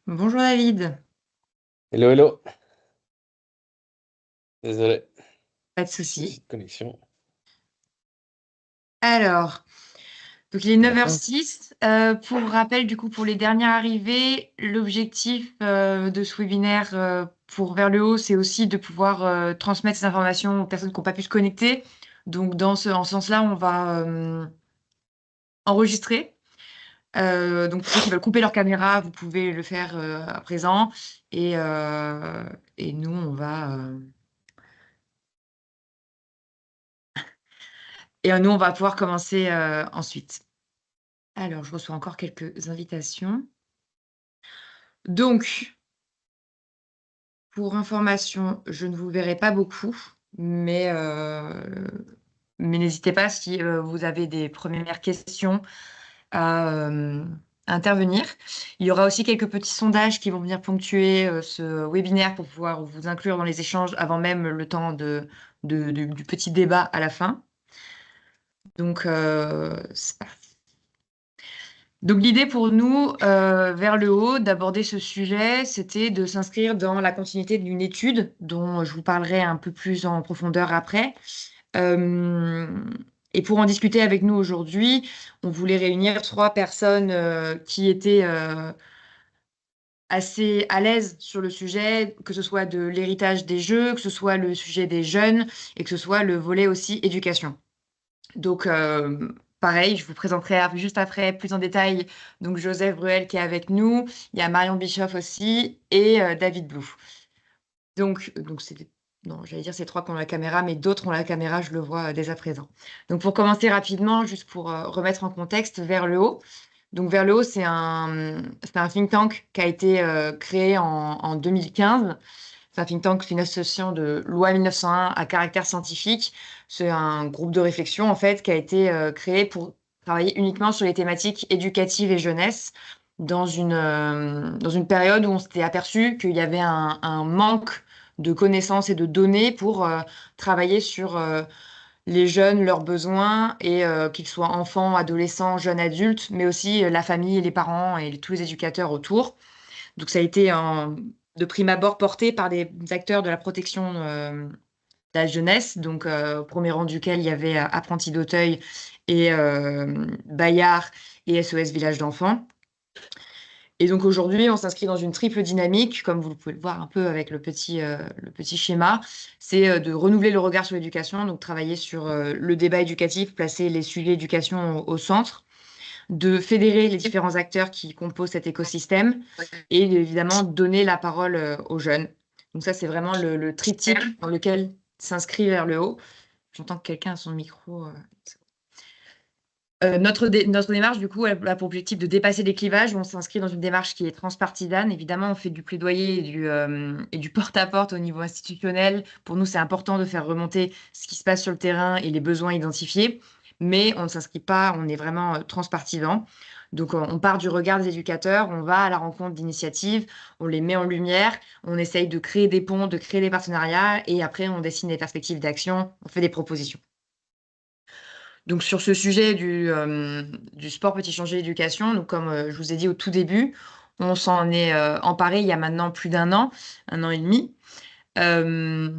Bonjour David, Hello, hello. Désolé, pas de souci. petite connexion. Alors, donc il est D'accord. 9h06. Pour rappel, du coup, pour les dernières arrivées, l'objectif de ce webinaire pour Vers le haut, c'est aussi de pouvoir transmettre ces informations aux personnes qui n'ont pas pu se connecter. Donc, en ce sens-là, on va enregistrer. Donc, pour ceux qui veulent couper leur caméra, vous pouvez le faire à présent. Et, euh, et nous, nous, on va pouvoir commencer ensuite. Alors, je reçois encore quelques invitations. Donc, pour information, je ne vous verrai pas beaucoup, mais, euh, mais n'hésitez pas si vous avez des premières questions à intervenir. Il y aura aussi quelques petits sondages qui vont venir ponctuer ce webinaire pour pouvoir vous inclure dans les échanges avant même le temps du petit débat à la fin. Donc, c'est parti. Donc l'idée pour nous, vers le haut, d'aborder ce sujet, c'était de s'inscrire dans la continuité d'une étude dont je vous parlerai un peu plus en profondeur après. Euh, et pour en discuter avec nous aujourd'hui, on voulait réunir trois personnes qui étaient assez à l'aise sur le sujet, que ce soit de l'héritage des jeux, que ce soit le sujet des jeunes et que ce soit le volet aussi éducation. Donc, pareil, je vous présenterai juste après plus en détail donc Joseph Bruel qui est avec nous. Il y a Marion Bischoff aussi et David Blou. Donc non, j'allais dire c'est trois qui ont la caméra, mais d'autres ont la caméra, je le vois dès à présent. Donc, pour commencer rapidement, juste pour remettre en contexte, Vers le haut. Donc, Vers le haut, c'est un think tank qui a été créé en 2015. C'est un think tank, c'est une association de loi 1901 à caractère scientifique. C'est un groupe de réflexion, en fait, qui a été créé pour travailler uniquement sur les thématiques éducatives et jeunesse dans une période où on s'était aperçu qu'il y avait un manque de connaissances et de données pour travailler sur les jeunes, leurs besoins, et qu'ils soient enfants, adolescents, jeunes adultes, mais aussi la famille, les parents et tous les éducateurs autour. Donc ça a été de prime abord porté par des acteurs de la protection de la jeunesse, donc au premier rang duquel il y avait Apprentis d'Auteuil et Bayard et SOS Village d'enfants. Et donc aujourd'hui, on s'inscrit dans une triple dynamique, comme vous pouvez le voir un peu avec le petit schéma. C'est de renouveler le regard sur l'éducation, donc travailler sur le débat éducatif, placer les sujets d'éducation au centre, de fédérer les différents acteurs qui composent cet écosystème et évidemment donner la parole aux jeunes. Donc ça, c'est vraiment le triptyque dans lequel s'inscrit vers le haut. J'entends que quelqu'un a son micro. Notre démarche, du coup, elle a pour objectif de dépasser les clivages. On s'inscrit dans une démarche qui est transpartisane. Évidemment, on fait du plaidoyer et du porte-à-porte au niveau institutionnel. Pour nous, c'est important de faire remonter ce qui se passe sur le terrain et les besoins identifiés. Mais on ne s'inscrit pas, on est vraiment transpartisan. Donc, on part du regard des éducateurs, on va à la rencontre d'initiatives, on les met en lumière, on essaye de créer des ponts, de créer des partenariats, et après, on dessine des perspectives d'action, on fait des propositions. Donc sur ce sujet du sport petit changer d'éducation, donc comme je vous ai dit au tout début, on s'en est emparé il y a maintenant plus un an et demi. Euh,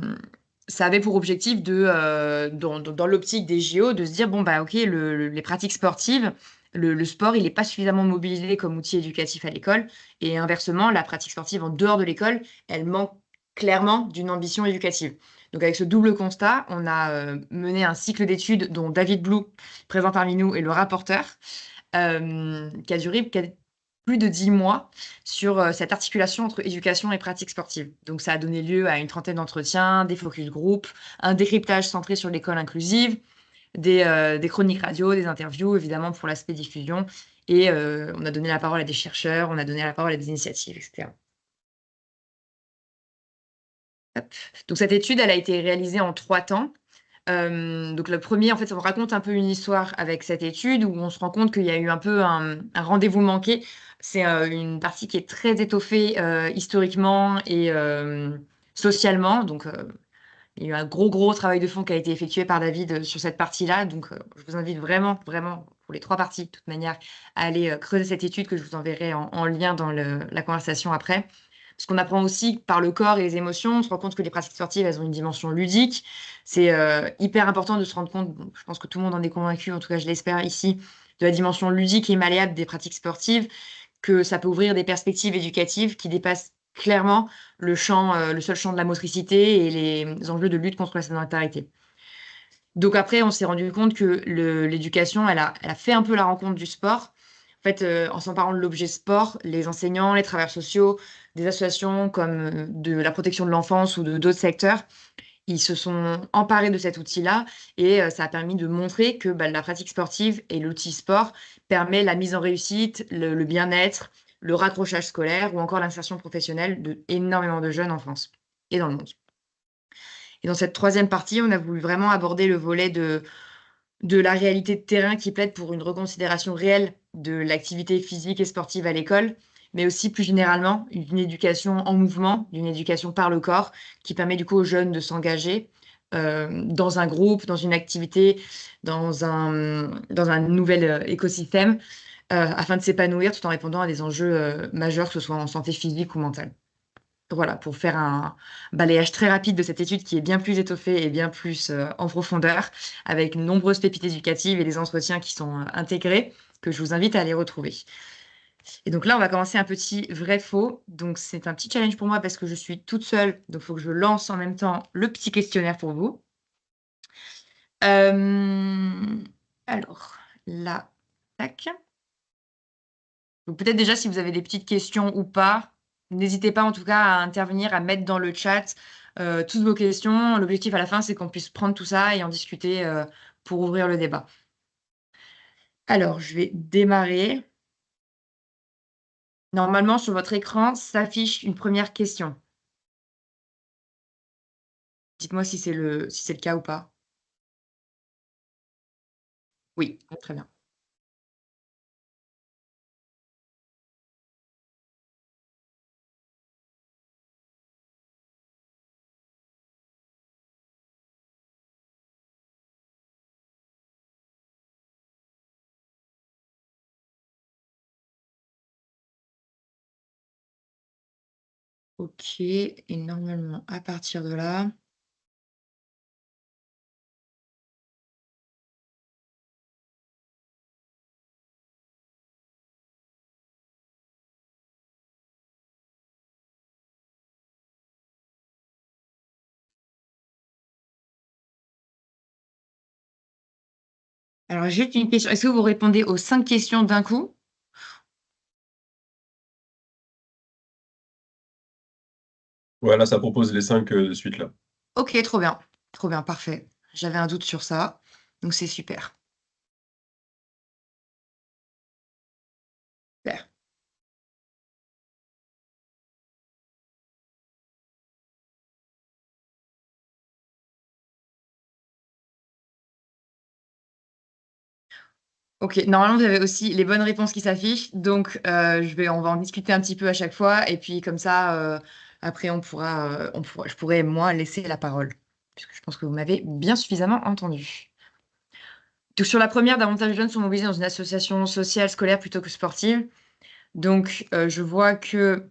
Ça avait pour objectif dans l'optique des JO, de se dire, bon, bah ok, les pratiques sportives, le sport, il n'est pas suffisamment mobilisé comme outil éducatif à l'école. Et inversement, la pratique sportive en dehors de l'école, elle manque clairement d'une ambition éducative. Donc avec ce double constat, on a mené un cycle d'études dont David Blue, présent parmi nous, est le rapporteur, qui a duré plus de 10 mois sur cette articulation entre éducation et pratique sportive. Donc ça a donné lieu à une trentaine d'entretiens, des focus group, un décryptage centré sur l'école inclusive, des chroniques radio, des interviews, évidemment pour l'aspect diffusion. Et on a donné la parole à des chercheurs, on a donné la parole à des initiatives, etc. Hop. Donc cette étude, elle a été réalisée en 3 temps. Donc le premier, en fait, on raconte un peu une histoire avec cette étude où on se rend compte qu'il y a eu un peu un rendez-vous manqué. C'est une partie qui est très étoffée historiquement et socialement. Donc il y a eu un gros travail de fond qui a été effectué par David sur cette partie-là. Donc je vous invite vraiment, vraiment pour les 3 parties, de toute manière, à aller, creuser cette étude que je vous enverrai en lien dans la conversation après. Parce qu'on apprend aussi par le corps et les émotions, on se rend compte que les pratiques sportives, elles ont une dimension ludique. C'est, hyper important de se rendre compte, bon, je pense que tout le monde en est convaincu, en tout cas je l'espère ici, de la dimension ludique et malléable des pratiques sportives, que ça peut ouvrir des perspectives éducatives qui dépassent clairement le seul champ de la motricité et les enjeux de lutte contre la sédentarité. Donc après, on s'est rendu compte que l'éducation, elle a fait un peu la rencontre du sport. En fait, en s'emparant de l'objet sport, les enseignants, les travailleurs sociaux, des associations comme, de la protection de l'enfance ou de d'autres secteurs, ils se sont emparés de cet outil-là et ça a permis de montrer que, bah, la pratique sportive et l'outil sport permet la mise en réussite, le bien-être, le raccrochage scolaire ou encore l'insertion professionnelle d'énormément de jeunes en France et dans le monde. Et dans cette troisième partie, on a voulu vraiment aborder le volet de la réalité de terrain qui plaide pour une reconsidération réelle de l'activité physique et sportive à l'école, mais aussi plus généralement une éducation en mouvement, d'une éducation par le corps qui permet du coup aux jeunes de s'engager, dans un groupe, dans une activité, dans un nouvel, écosystème, afin de s'épanouir tout en répondant à des enjeux, majeurs, que ce soit en santé physique ou mentale. Voilà, pour faire un balayage très rapide de cette étude qui est bien plus étoffée et bien plus, en profondeur, avec de nombreuses pépites éducatives et des entretiens qui sont, intégrés, que je vous invite à aller retrouver. Et donc là, on va commencer un petit vrai-faux. Donc c'est un petit challenge pour moi parce que je suis toute seule, donc il faut que je lance en même temps le petit questionnaire pour vous. Hem, alors là, tac. Donc peut-être déjà si vous avez des petites questions ou pas, n'hésitez pas en tout cas à intervenir, à mettre dans le chat, toutes vos questions. L'objectif à la fin, c'est qu'on puisse prendre tout ça et en discuter, pour ouvrir le débat. Alors je vais démarrer. Normalement sur votre écran s'affiche une première question. Dites-moi si c'est le cas ou pas? Oui, très bien. OK et normalement à partir de là. Alors juste une question, est-ce que vous répondez aux 5 questions d'un coup? Voilà, ça propose les 5 de suite là. OK, trop bien, parfait. J'avais un doute sur ça, donc c'est super. Super. OK, normalement, vous avez aussi les bonnes réponses qui s'affichent, donc on va en discuter un petit peu à chaque fois et puis comme ça, après je pourrai moi laisser la parole, puisque je pense que vous m'avez bien suffisamment entendue. Donc sur la première, davantage de jeunes sont mobilisés dans une association sociale scolaire plutôt que sportive. Donc je vois que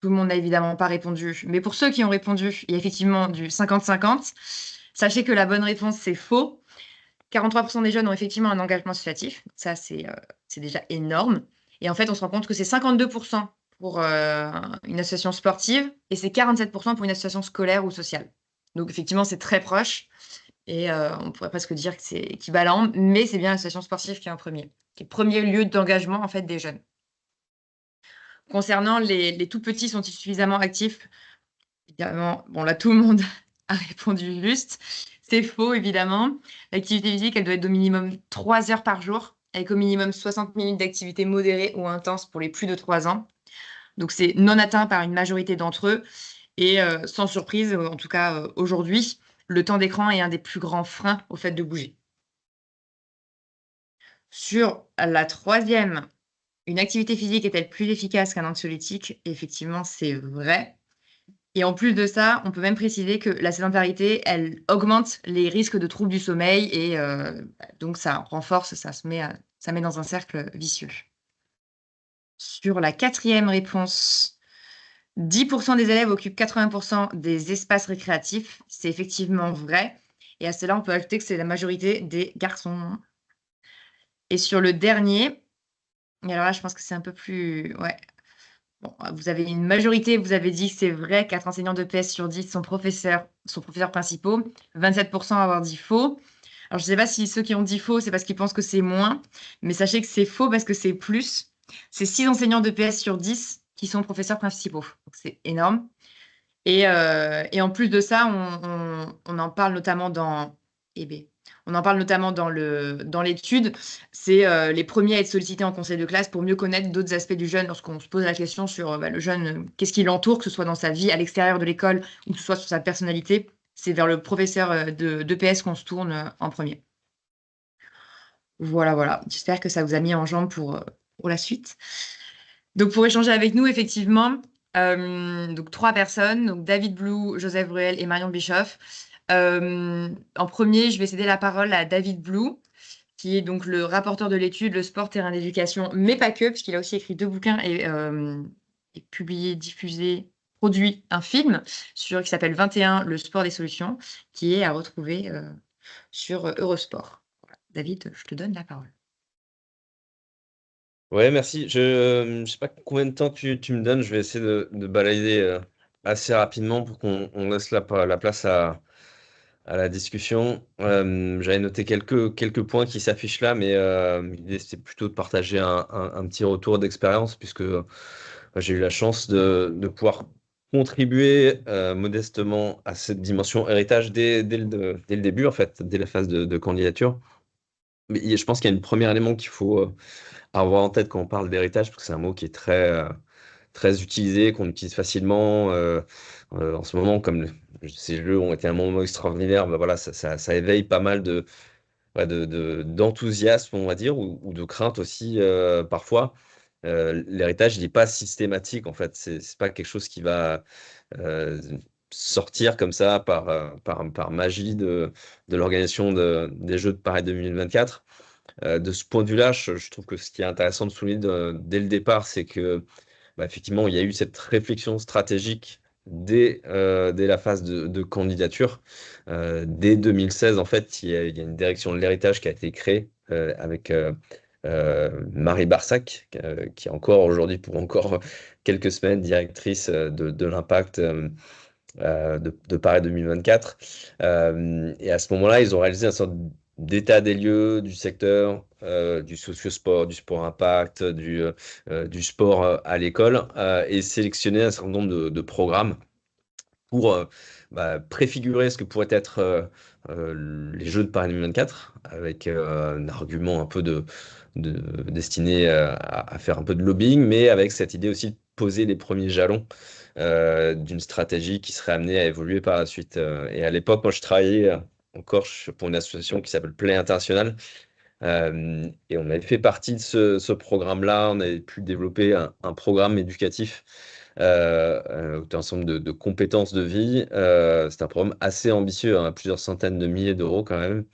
tout le monde n'a évidemment pas répondu, mais pour ceux qui ont répondu, il y a effectivement du 50-50. Sachez que la bonne réponse, c'est faux. 43 des jeunes ont effectivement un engagement associatif. Ça, c'est déjà énorme et en fait, on se rend compte que c'est 52 pour, une association sportive et c'est 47 pour une association scolaire ou sociale. Donc effectivement, c'est très proche et on pourrait presque dire que c'est équivalent, mais c'est bien l'association sportive qui est en premier, qui est le 1er lieu d'engagement, en fait, des jeunes. Concernant les tout petits, sont-ils suffisamment actifs? Évidemment, bon là, tout le monde a répondu juste. C'est faux, évidemment. L'activité physique, elle doit être d'au minimum 3 heures par jour, avec au minimum 60 minutes d'activité modérée ou intense pour les plus de 3 ans. Donc c'est non atteint par une majorité d'entre eux et sans surprise, en tout cas, aujourd'hui, le temps d'écran est un des plus grands freins au fait de bouger. Sur la troisième, une activité physique est-elle plus efficace qu'un anxiolytique? Effectivement, c'est vrai. Et en plus de ça, on peut même préciser que la sédentarité, elle augmente les risques de troubles du sommeil et donc ça renforce, ça met dans un cercle vicieux. Sur la quatrième réponse, 10% des élèves occupent 80% des espaces récréatifs. C'est effectivement vrai. Et à cela, on peut ajouter que c'est la majorité des garçons. Et sur le dernier, et alors là, je pense que c'est un peu plus... Ouais. Bon, vous avez une majorité, vous avez dit que c'est vrai, 4 enseignants de PS sur 10 sont professeurs principaux, 27% à avoir dit faux. Alors, je ne sais pas si ceux qui ont dit faux, c'est parce qu'ils pensent que c'est moins, mais sachez que c'est faux parce que c'est plus. C'est 6 enseignants de PS sur 10 qui sont professeurs principaux. Donc, c'est énorme. Et en plus de ça, on en parle notamment dans EB. On en parle notamment dans l'étude. C'est les premiers à être sollicités en conseil de classe pour mieux connaître d'autres aspects du jeune lorsqu'on se pose la question sur le jeune, qu'est-ce qui l'entoure, que ce soit dans sa vie à l'extérieur de l'école ou que ce soit sur sa personnalité. C'est vers le professeur d'EPS qu'on se tourne en premier. Voilà, voilà. J'espère que ça vous a mis en jambe pour la suite. Donc, pour échanger avec nous, effectivement, donc 3 personnes, donc David Blue, Joseph Bruel et Marion Bischoff. En premier, je vais céder la parole à David Blue, qui est donc le rapporteur de l'étude Le sport, terrain d'éducation, mais pas que, puisqu'il a aussi écrit 2 bouquins et publié, diffusé, produit un film qui s'appelle 21, Le sport des solutions, qui est à retrouver sur Eurosport. Voilà. David, je te donne la parole. Ouais, merci. Je ne sais pas combien de temps tu me donnes. Je vais essayer de balayer assez rapidement pour qu'on laisse la place à la discussion. J'avais noté quelques points qui s'affichent là, mais l'idée c'était plutôt de partager un petit retour d'expérience puisque j'ai eu la chance de pouvoir contribuer modestement à cette dimension héritage dès le début, en fait, dès la phase de candidature. Mais je pense qu'il y a un premier élément qu'il faut à avoir en tête quand on parle d'héritage, parce que c'est un mot qui est très utilisé, qu'on utilise facilement en ce moment, comme ces jeux ont été un moment extraordinaire, bah voilà, ça éveille pas mal ouais, d'enthousiasme, on va dire, ou de crainte aussi parfois. L'héritage, il n'est pas systématique, en fait. C'est pas quelque chose qui va euh, sortir comme ça par magie de l'organisation des Jeux de Paris 2024. De ce point de vue-là, je trouve que ce qui est intéressant de souligner dès le départ, c'est que bah, effectivement, il y a eu cette réflexion stratégique dès la phase de candidature. Dès 2016, en fait, il y a une direction de l'héritage qui a été créée avec Marie Barsac, qui est encore aujourd'hui, pour encore quelques semaines, directrice de l'impact de Paris 2024. Et à ce moment-là, ils ont réalisé un sorte d'état des lieux du secteur, du socio-sport, du sport impact, du sport à l'école, et sélectionné un certain nombre de programmes pour préfigurer ce que pourrait être les Jeux de Paris 2024, avec un argument un peu destiné à faire un peu de lobbying, mais avec cette idée aussi de poser les premiers jalons d'une stratégie qui serait amenée à évoluer par la suite. Et à l'époque, moi, je travaillais encore pour une association qui s'appelle Play International. Et on avait fait partie de ce programme-là. On avait pu développer un programme éducatif un ensemble de compétences de vie. C'est un programme assez ambitieux, hein, plusieurs centaines de milliers d'euros quand même,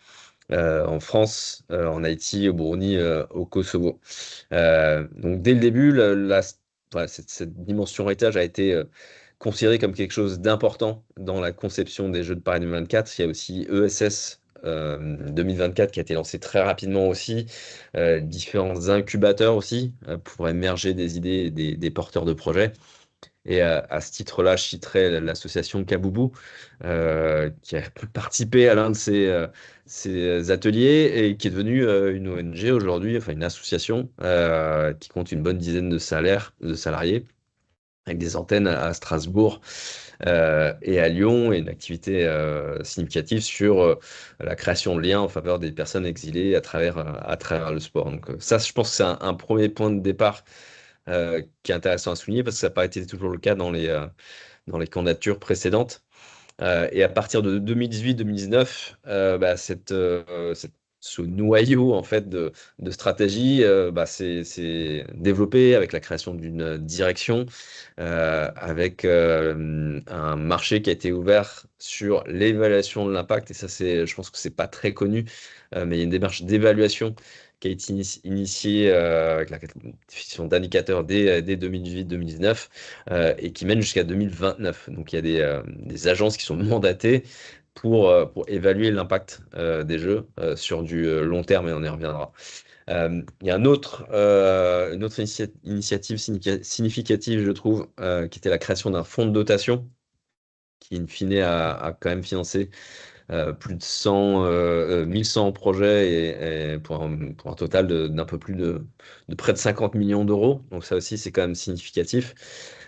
en France, en Haïti, au Burundi, au Kosovo. Donc dès le début, voilà, cette dimension héritage a été considérée comme quelque chose d'important dans la conception des Jeux de Paris 2024. Il y a aussi ESS 2024 qui a été lancé très rapidement aussi, différents incubateurs aussi pour émerger des idées et des porteurs de projets. Et à ce titre-là, je citerai l'association Kaboubou, qui a participé à l'un de ces ateliers et qui est devenue une ONG aujourd'hui, enfin une association qui compte une bonne dizaine de salariés, avec des antennes à Strasbourg et à Lyon, et une activité significative sur la création de liens en faveur des personnes exilées à travers le sport. Donc ça, je pense que c'est un premier point de départ qui est intéressant à souligner parce que ça n'a pas été toujours le cas dans les candidatures précédentes. Et à partir de 2018-2019, ce noyau en fait de stratégie, c'est développé avec la création d'une direction, avec un marché qui a été ouvert sur l'évaluation de l'impact. Et ça, je pense que c'est pas très connu, mais il y a une démarche d'évaluation qui a été initiée avec la définition d'indicateurs dès 2018-2019 et qui mène jusqu'à 2029. Donc il y a des agences qui sont mandatées pour évaluer l'impact des jeux sur du long terme, et on y reviendra. Il y a une autre initiative significative, je trouve, qui était la création d'un fonds de dotation qui, in fine, a quand même financé plus de 1100 projets et pour un total d'un peu plus de près de 50 millions d'euros. Donc ça aussi, c'est quand même significatif.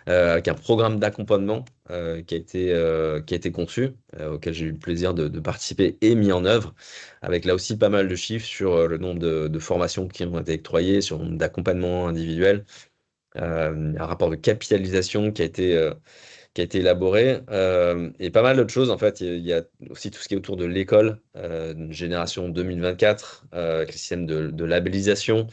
Avec un programme d'accompagnement qui a été conçu, auquel j'ai eu le plaisir de participer et mis en œuvre, avec là aussi pas mal de chiffres sur le nombre de formations qui ont été octroyées, sur le nombre d'accompagnements individuels, un rapport de capitalisation qui a été élaboré, et pas mal d'autres choses. En fait, il y a aussi tout ce qui est autour de l'école, une génération 2024, avec le système de labellisation,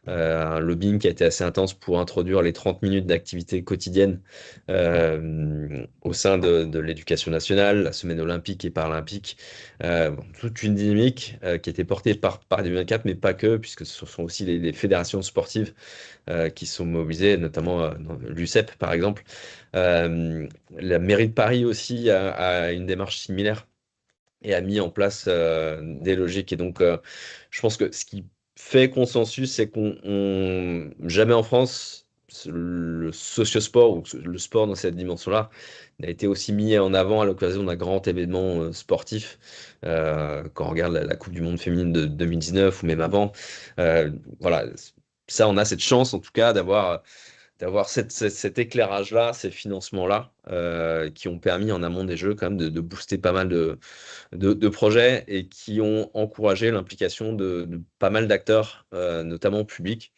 un lobbying qui a été assez intense pour introduire les 30 minutes d'activité quotidienne au sein de l'éducation nationale, la semaine olympique et paralympique. Toute une dynamique qui a été portée par 2024, mais pas que, puisque ce sont aussi les fédérations sportives qui sont mobilisées, notamment dans l'UCEP par exemple. La mairie de Paris aussi a une démarche similaire et a mis en place des logiques. Et donc, je pense que ce qui fait consensus, c'est jamais en France, le sociosport ou le sport dans cette dimension-là n'a été aussi mis en avant à l'occasion d'un grand événement sportif. Quand on regarde la Coupe du Monde féminine de 2019 ou même avant, voilà, ça, on a cette chance en tout cas d'avoir cet éclairage-là, ces financements-là, qui ont permis en amont des Jeux quand même de booster pas mal de projets et qui ont encouragé l'implication de pas mal d'acteurs, notamment publics.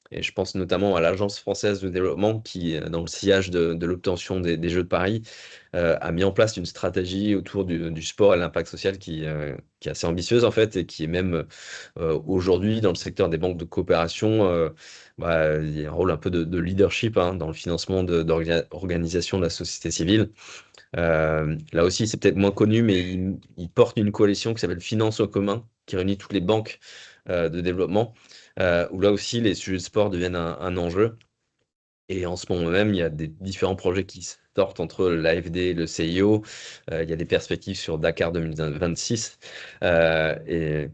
Et je pense notamment à l'Agence française de développement qui, dans le sillage de l'obtention des Jeux de Paris, a mis en place une stratégie autour du sport et l'impact social qui est assez ambitieuse en fait et qui est même aujourd'hui dans le secteur des banques de coopération, il y a un rôle un peu de leadership dans le financement d'organisations de la société civile. Là aussi, c'est peut-être moins connu, mais il porte une coalition qui s'appelle Finance en commun, qui réunit toutes les banques de développement, où là aussi les sujets de sport deviennent un enjeu. Et en ce moment même, il y a des différents projets qui sortent entre l'AFD et le CIO. Il y a des perspectives sur Dakar 2026. Et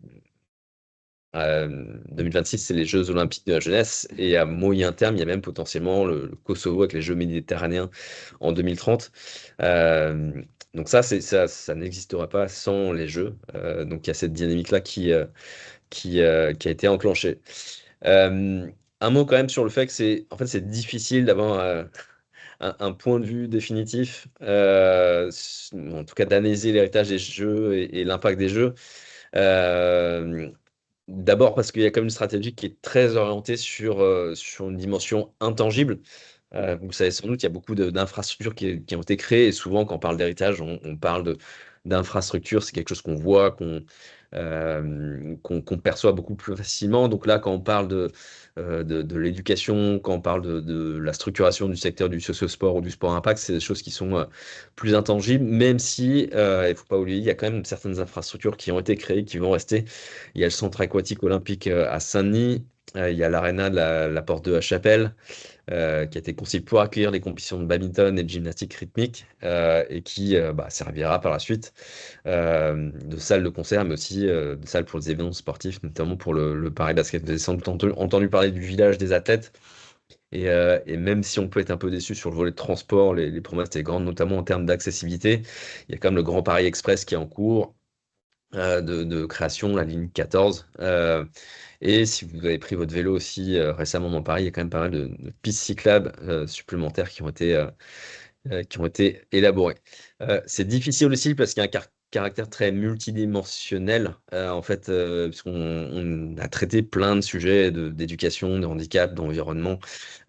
2026, c'est les Jeux Olympiques de la jeunesse. Et à moyen terme, il y a même potentiellement le Kosovo avec les Jeux méditerranéens en 2030. Donc ça n'existera pas sans les Jeux. Donc il y a cette dynamique-là qui a été enclenchée. Un mot quand même sur le fait que en fait, c'est difficile d'avoir un point de vue définitif, en tout cas d'analyser l'héritage des Jeux et l'impact des Jeux. Euh, D'abord parce qu'il y a quand même une stratégie qui est très orientée sur une dimension intangible. Vous savez sans doute, il y a beaucoup d'infrastructures qui ont été créées. Et souvent, quand on parle d'héritage, on parle d'infrastructures. C'est quelque chose qu'on voit, qu'on perçoit beaucoup plus facilement. Donc là, quand on parle de l'éducation, quand on parle de la structuration du secteur du socio-sport ou du sport impact, c'est des choses qui sont plus intangibles, même si, il ne faut pas oublier, il y a quand même certaines infrastructures qui ont été créées, qui vont rester. Il y a le centre aquatique olympique à Saint-Denis, il y a l'aréna de la Porte de la Chapelle, qui a été conçu pour accueillir les compétitions de badminton et de gymnastique rythmique, et qui servira par la suite de salle de concert, mais aussi de salle pour les événements sportifs, notamment pour le Paris Basket. Vous avez sans doute entendu parler du village des athlètes, et même si on peut être un peu déçu sur le volet de transport, les promesses étaient grandes, notamment en termes d'accessibilité. Il y a quand même le Grand Paris Express qui est en cours. De création, la ligne 14. Et si vous avez pris votre vélo aussi récemment dans Paris, il y a quand même pas mal de pistes cyclables supplémentaires qui ont été élaborées. C'est difficile aussi parce qu'il y a un caractère très multidimensionnel, en fait, puisqu'on on a traité plein de sujets d'éducation, de handicap, d'environnement.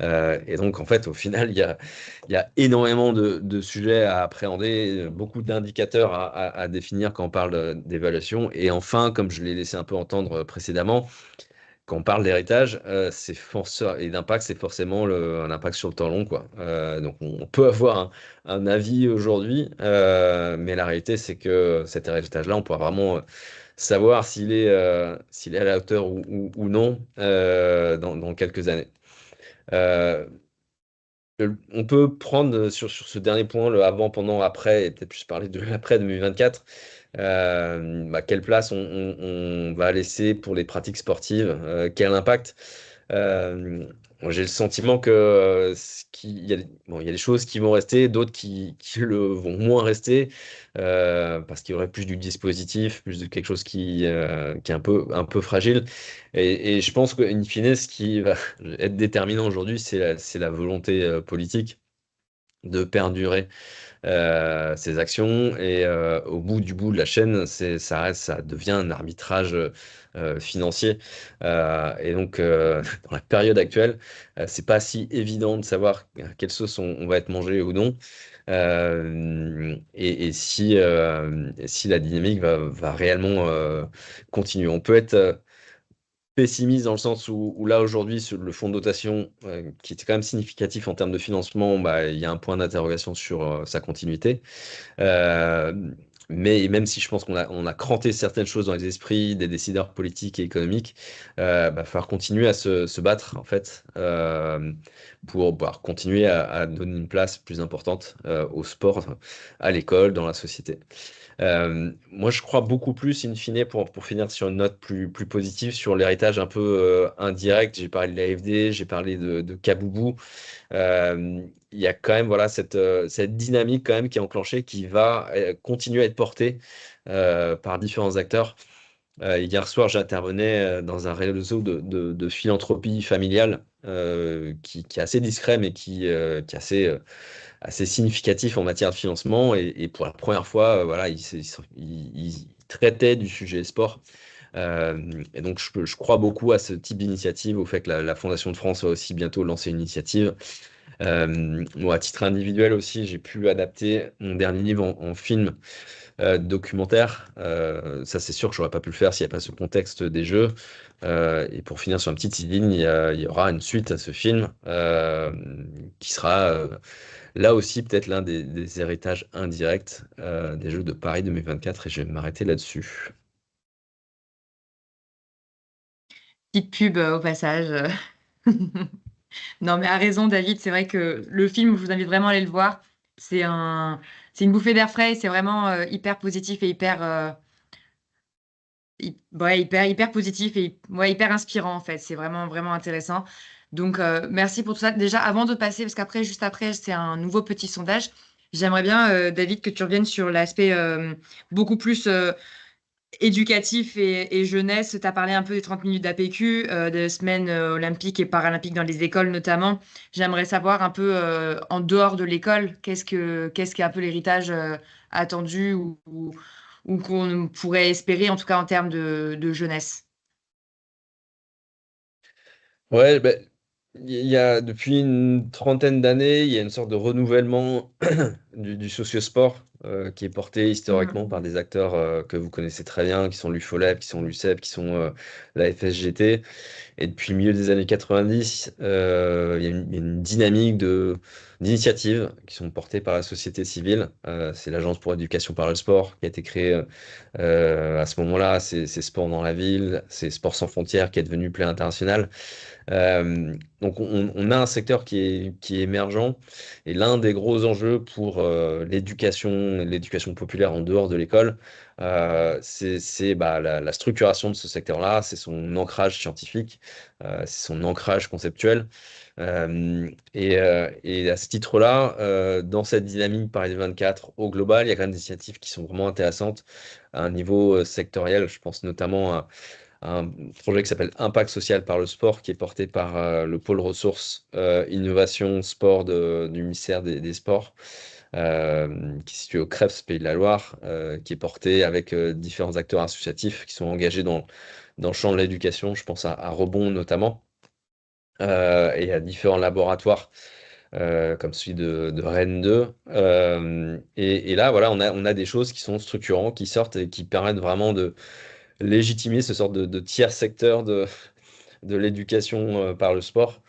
Et donc, en fait, au final, il y a énormément de sujets à appréhender, beaucoup d'indicateurs à définir quand on parle d'évaluation. Et enfin, comme je l'ai laissé un peu entendre précédemment, quand on parle d'héritage, et d'impact, c'est forcément un impact sur le temps long, quoi. Donc on peut avoir un avis aujourd'hui, mais la réalité, c'est que cet héritage-là, on pourra vraiment savoir s'il est à la hauteur ou non dans quelques années. Euh, on peut prendre sur ce dernier point, le avant, pendant, après, et peut-être plus parler de l'après 2024. Quelle place on va laisser pour les pratiques sportives, quel impact. Moi, j'ai le sentiment que bon, il y a des choses qui vont rester, d'autres qui vont moins rester, parce qu'il y aurait plus du dispositif, plus de quelque chose qui est un peu fragile. Et je pense qu'in fine, ce qui va être déterminant aujourd'hui, c'est la volonté politique de perdurer ses actions. Et au bout de la chaîne, ça devient un arbitrage financier. Et donc, dans la période actuelle, c'est pas si évident de savoir quelle sauce on va être mangé ou non. Et si la dynamique va réellement continuer. On peut être pessimiste dans le sens où là aujourd'hui le fonds de dotation qui était quand même significatif en termes de financement, il y a un point d'interrogation sur sa continuité. Euh, mais même si je pense qu'on a cranté certaines choses dans les esprits des décideurs politiques et économiques, va falloir continuer à se battre en fait, pour pouvoir continuer à donner une place plus importante au sport, à l'école, dans la société. Moi, je crois beaucoup plus, in fine, pour finir sur une note plus positive, sur l'héritage un peu indirect. J'ai parlé de l'AFD, j'ai parlé de Kaboubou. Il y a quand même, voilà, cette dynamique quand même qui est enclenchée, qui va continuer à être portée par différents acteurs. Hier soir, j'intervenais dans un réseau de philanthropie familiale qui est assez discret, mais qui est assez significatif en matière de financement. Et pour la première fois, voilà, ils traitaient du sujet sport. Et donc, je crois beaucoup à ce type d'initiative, au fait que la Fondation de France va aussi bientôt lancer une initiative. Moi, à titre individuel aussi, j'ai pu adapter mon dernier livre en film documentaire. Ça, c'est sûr que j'aurais pas pu le faire s'il n'y a pas ce contexte des Jeux. Et pour finir sur une petite ligne, il y aura une suite à ce film qui sera là aussi peut-être l'un des héritages indirects des Jeux de Paris 2024. Et je vais m'arrêter là-dessus. Petite pub au passage. Non, mais à raison, David. C'est vrai que le film, je vous invite vraiment à aller le voir. C'est c'est une bouffée d'air frais. C'est vraiment hyper positif et ouais, hyper positif et ouais, hyper inspirant en fait. C'est vraiment, vraiment intéressant. Donc, merci pour tout ça. Déjà, avant de passer, parce qu'après, juste après, c'est un nouveau petit sondage. J'aimerais bien, David, que tu reviennes sur l'aspect beaucoup plus éducatif et jeunesse. Tu as parlé un peu des 30 minutes d'APQ, des semaines olympiques et paralympiques dans les écoles notamment. J'aimerais savoir un peu en dehors de l'école, qu'est-ce qui est un peu l'héritage attendu ou qu'on pourrait espérer en tout cas en termes de jeunesse. Ouais, ben, il y a depuis une trentaine d'années, il y a une sorte de renouvellement du sociosport qui est porté historiquement par Mhm. des acteurs que vous connaissez très bien, qui sont l'UFOLEP, qui sont l'UCEP, qui sont la FSGT. Et depuis le milieu des années 90, il y a une dynamique d'initiatives qui sont portées par la société civile. C'est l'Agence pour l'éducation par le sport qui a été créée à ce moment-là. C'est Sport dans la ville, c'est Sport sans frontières qui est devenu Play International. Donc on a un secteur qui est émergent, et l'un des gros enjeux pour l'éducation populaire en dehors de l'école, c'est la structuration de ce secteur-là, c'est son ancrage scientifique, c'est son ancrage conceptuel. Et à ce titre-là, dans cette dynamique Paris 24 au global, il y a quand même des initiatives qui sont vraiment intéressantes à un niveau sectoriel. Je pense notamment un projet qui s'appelle Impact social par le sport, qui est porté par le pôle ressources, innovation, sport du ministère des Sports. qui est situé au Crèves, Pays de la Loire, qui est porté avec différents acteurs associatifs qui sont engagés dans le champ de l'éducation. Je pense à Rebond notamment, et à différents laboratoires comme celui de Rennes 2. Et là, voilà, on a des choses qui sont structurantes, qui sortent et qui permettent vraiment de légitimer ce sort de tiers secteur de l'éducation par le sport,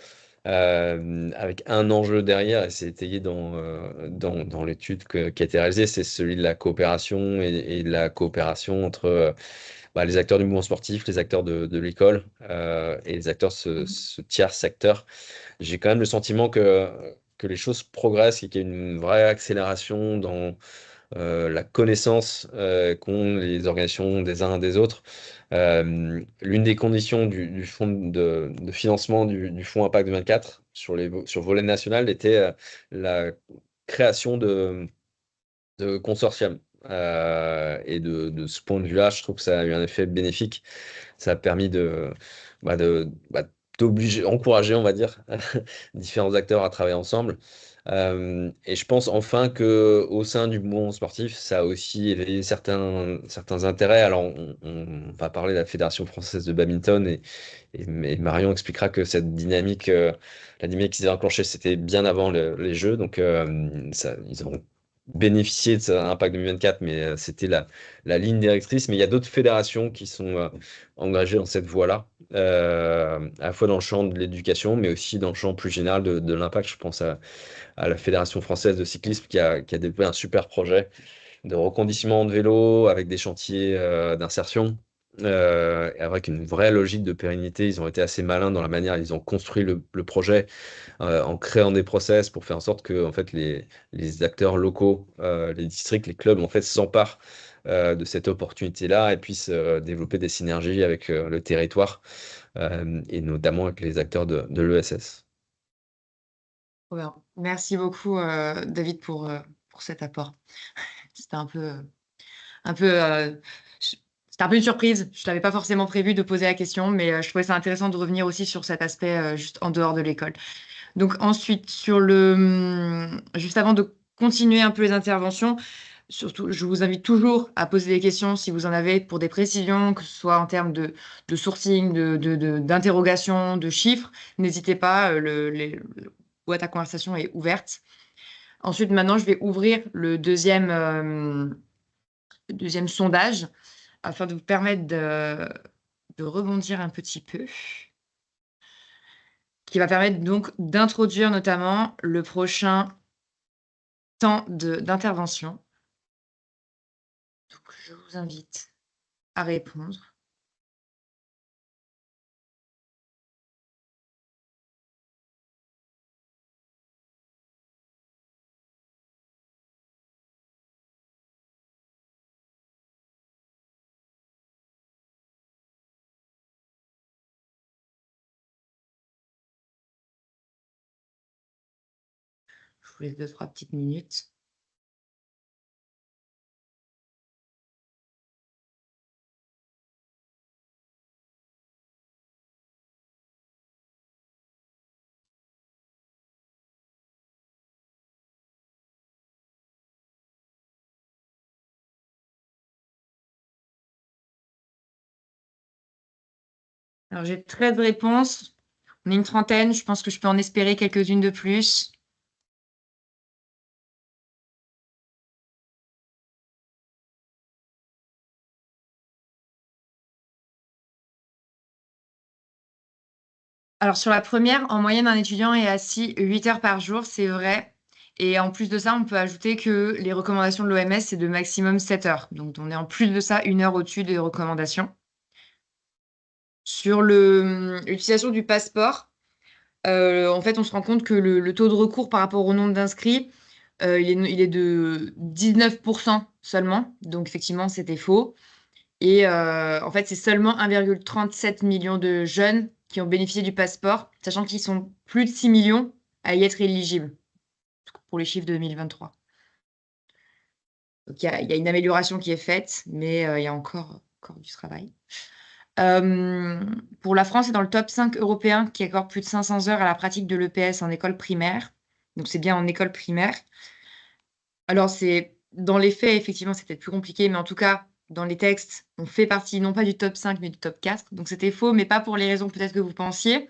avec un enjeu derrière, et c'est étayé dans l'étude qui a été réalisée, c'est celui de la coopération et de la coopération entre les acteurs du mouvement sportif, les acteurs de l'école et les acteurs de ce tiers secteur. J'ai quand même le sentiment que les choses progressent et qu'il y a une vraie accélération dans la connaissance qu'ont les organisations des uns des autres. L'une des conditions du fonds de financement du fonds Impact 24 sur le volet national était la création de consortiums. Et de ce point de vue-là, je trouve que ça a eu un effet bénéfique. Ça a permis d'encourager, on va dire, différents acteurs à travailler ensemble. Et je pense enfin que au sein du mouvement sportif, ça a aussi éveillé certains intérêts. Alors, on va parler de la Fédération française de badminton, et Marion expliquera que cette dynamique, la dynamique qui s'est enclenchée, c'était bien avant les Jeux. Donc, ils ont bénéficié de ça, Impact 2024, mais c'était la ligne directrice. Mais il y a d'autres fédérations qui sont engagées dans cette voie-là, à la fois dans le champ de l'éducation, mais aussi dans le champ plus général de l'impact. Je pense à la Fédération française de cyclisme qui a développé un super projet de reconditionnement de vélos avec des chantiers d'insertion, et avec une vraie logique de pérennité. Ils ont été assez malins dans la manière, ils ont construit le projet en créant des process pour faire en sorte que en fait, les acteurs locaux, les districts, les clubs en fait, s'emparent de cette opportunité-là et puissent développer des synergies avec le territoire, et notamment avec les acteurs de l'ESS. Trop bien. Merci beaucoup, David, pour cet apport. C'était un peu, c'était un peu une surprise. Je n'avais pas forcément prévu de poser la question, mais je trouvais ça intéressant de revenir aussi sur cet aspect juste en dehors de l'école. Donc ensuite, juste avant de continuer un peu les interventions, surtout, je vous invite toujours à poser des questions si vous en avez pour des précisions, que ce soit en termes de sourcing, d'interrogation, de chiffres. N'hésitez pas, le boîte à conversation est ouverte. Ensuite, maintenant, je vais ouvrir le deuxième sondage afin de vous permettre de rebondir un petit peu, qui va permettre donc d'introduire notamment le prochain temps d'intervention. Donc, je vous invite à répondre. Je vous laisse 2-3 petites minutes. Alors, j'ai 13 réponses. On est une trentaine. Je pense que je peux en espérer quelques-unes de plus. Alors, sur la première, en moyenne, un étudiant est assis 8 heures par jour, c'est vrai. Et en plus de ça, on peut ajouter que les recommandations de l'OMS, c'est de maximum 7 heures. Donc, on est en plus de ça 1 heure au-dessus des recommandations. Sur l'utilisation du passeport, en fait, on se rend compte que le taux de recours par rapport au nombre d'inscrits, il est de 19% seulement. Donc, effectivement, c'était faux. Et en fait, c'est seulement 1,37 million de jeunes qui ont bénéficié du passeport, sachant qu'ils sont plus de 6 millions à y être éligibles pour les chiffres de 2023. Donc, il y a une amélioration qui est faite, mais il y a encore du travail. Pour la France, c'est dans le top 5 européen qui accorde plus de 500 heures à la pratique de l'EPS en école primaire. Donc, c'est bien en école primaire. Alors c'est dans les faits, effectivement, c'est peut-être plus compliqué, mais en tout cas, dans les textes, on fait partie non pas du top 5 mais du top 4. Donc c'était faux, mais pas pour les raisons peut-être que vous pensiez.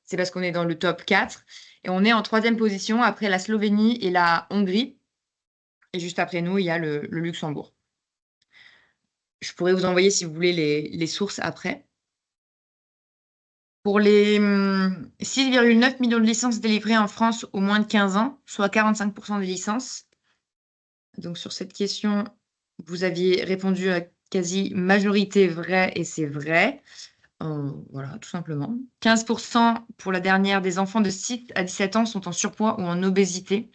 C'est parce qu'on est dans le top 4 et on est en 3e position après la Slovénie et la Hongrie et juste après nous, il y a le Luxembourg. Je pourrais vous envoyer, si vous voulez, les sources après. Pour les 6,9 millions de licences délivrées en France aux moins de 15 ans, soit 45 des licences. Donc sur cette question, vous aviez répondu à quasi majorité vrai et c'est vrai. Voilà, tout simplement. 15 pour la dernière des enfants de 6 à 17 ans sont en surpoids ou en obésité.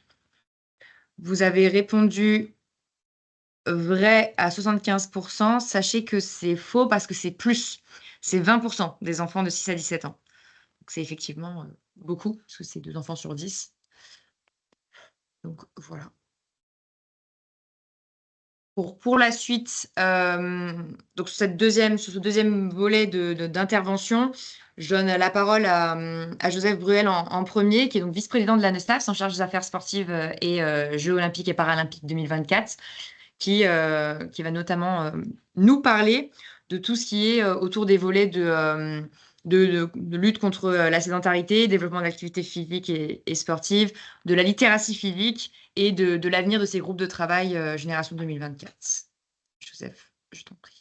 Vous avez répondu vrai à 75 Sachez que c'est faux parce que c'est plus. C'est 20 des enfants de 6 à 17 ans. Donc c'est effectivement, beaucoup parce que c'est 2 enfants sur 10. Donc voilà. Pour la suite, donc sur ce deuxième volet d'intervention, je donne la parole à Joseph Bruel en 1er, qui est donc vice-président de l'ANESTAFS en charge des affaires sportives, et Jeux olympiques et paralympiques 2024, qui va notamment, nous parler de tout ce qui est, autour des volets de lutte contre, la sédentarité, développement de l'activité physique et sportive, de la littératie physique et de l'avenir de ces groupes de travail, Génération 2024. Joseph, je t'en prie.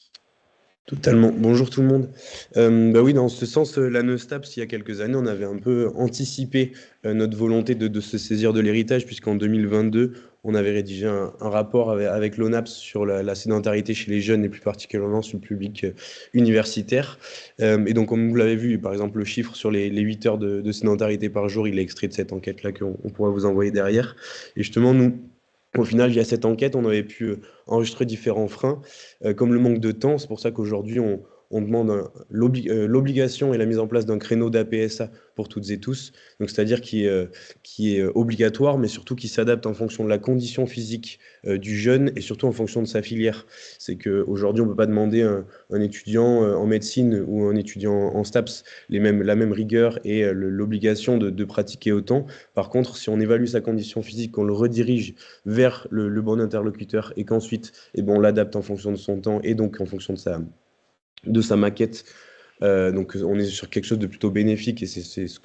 Totalement. Bonjour tout le monde. Bah oui, dans ce sens, la Neustaps, il y a quelques années, on avait un peu anticipé notre volonté de se saisir de l'héritage, puisqu'en 2022, on avait rédigé un rapport avec l'ONAPS sur la sédentarité chez les jeunes et plus particulièrement sur le public universitaire. Et donc, comme vous l'avez vu, par exemple, le chiffre sur les 8 heures de sédentarité par jour, il est extrait de cette enquête-là qu'on pourra vous envoyer derrière. Et justement, nous, au final, via cette enquête, on avait pu enregistrer différents freins, comme le manque de temps. C'est pour ça qu'aujourd'hui, on demande l'obligation et la mise en place d'un créneau d'APSA pour toutes et tous. Donc, c'est-à-dire qui est obligatoire, mais surtout qui s'adapte en fonction de la condition physique du jeune et surtout en fonction de sa filière. C'est qu'aujourd'hui, on ne peut pas demander un étudiant en médecine ou un étudiant en STAPS la même rigueur et l'obligation de pratiquer autant. Par contre, si on évalue sa condition physique, qu'on le redirige vers le bon interlocuteur et qu'ensuite on l'adapte en fonction de son temps et donc en fonction de sa maquette. Donc on est sur quelque chose de plutôt bénéfique et c'est ce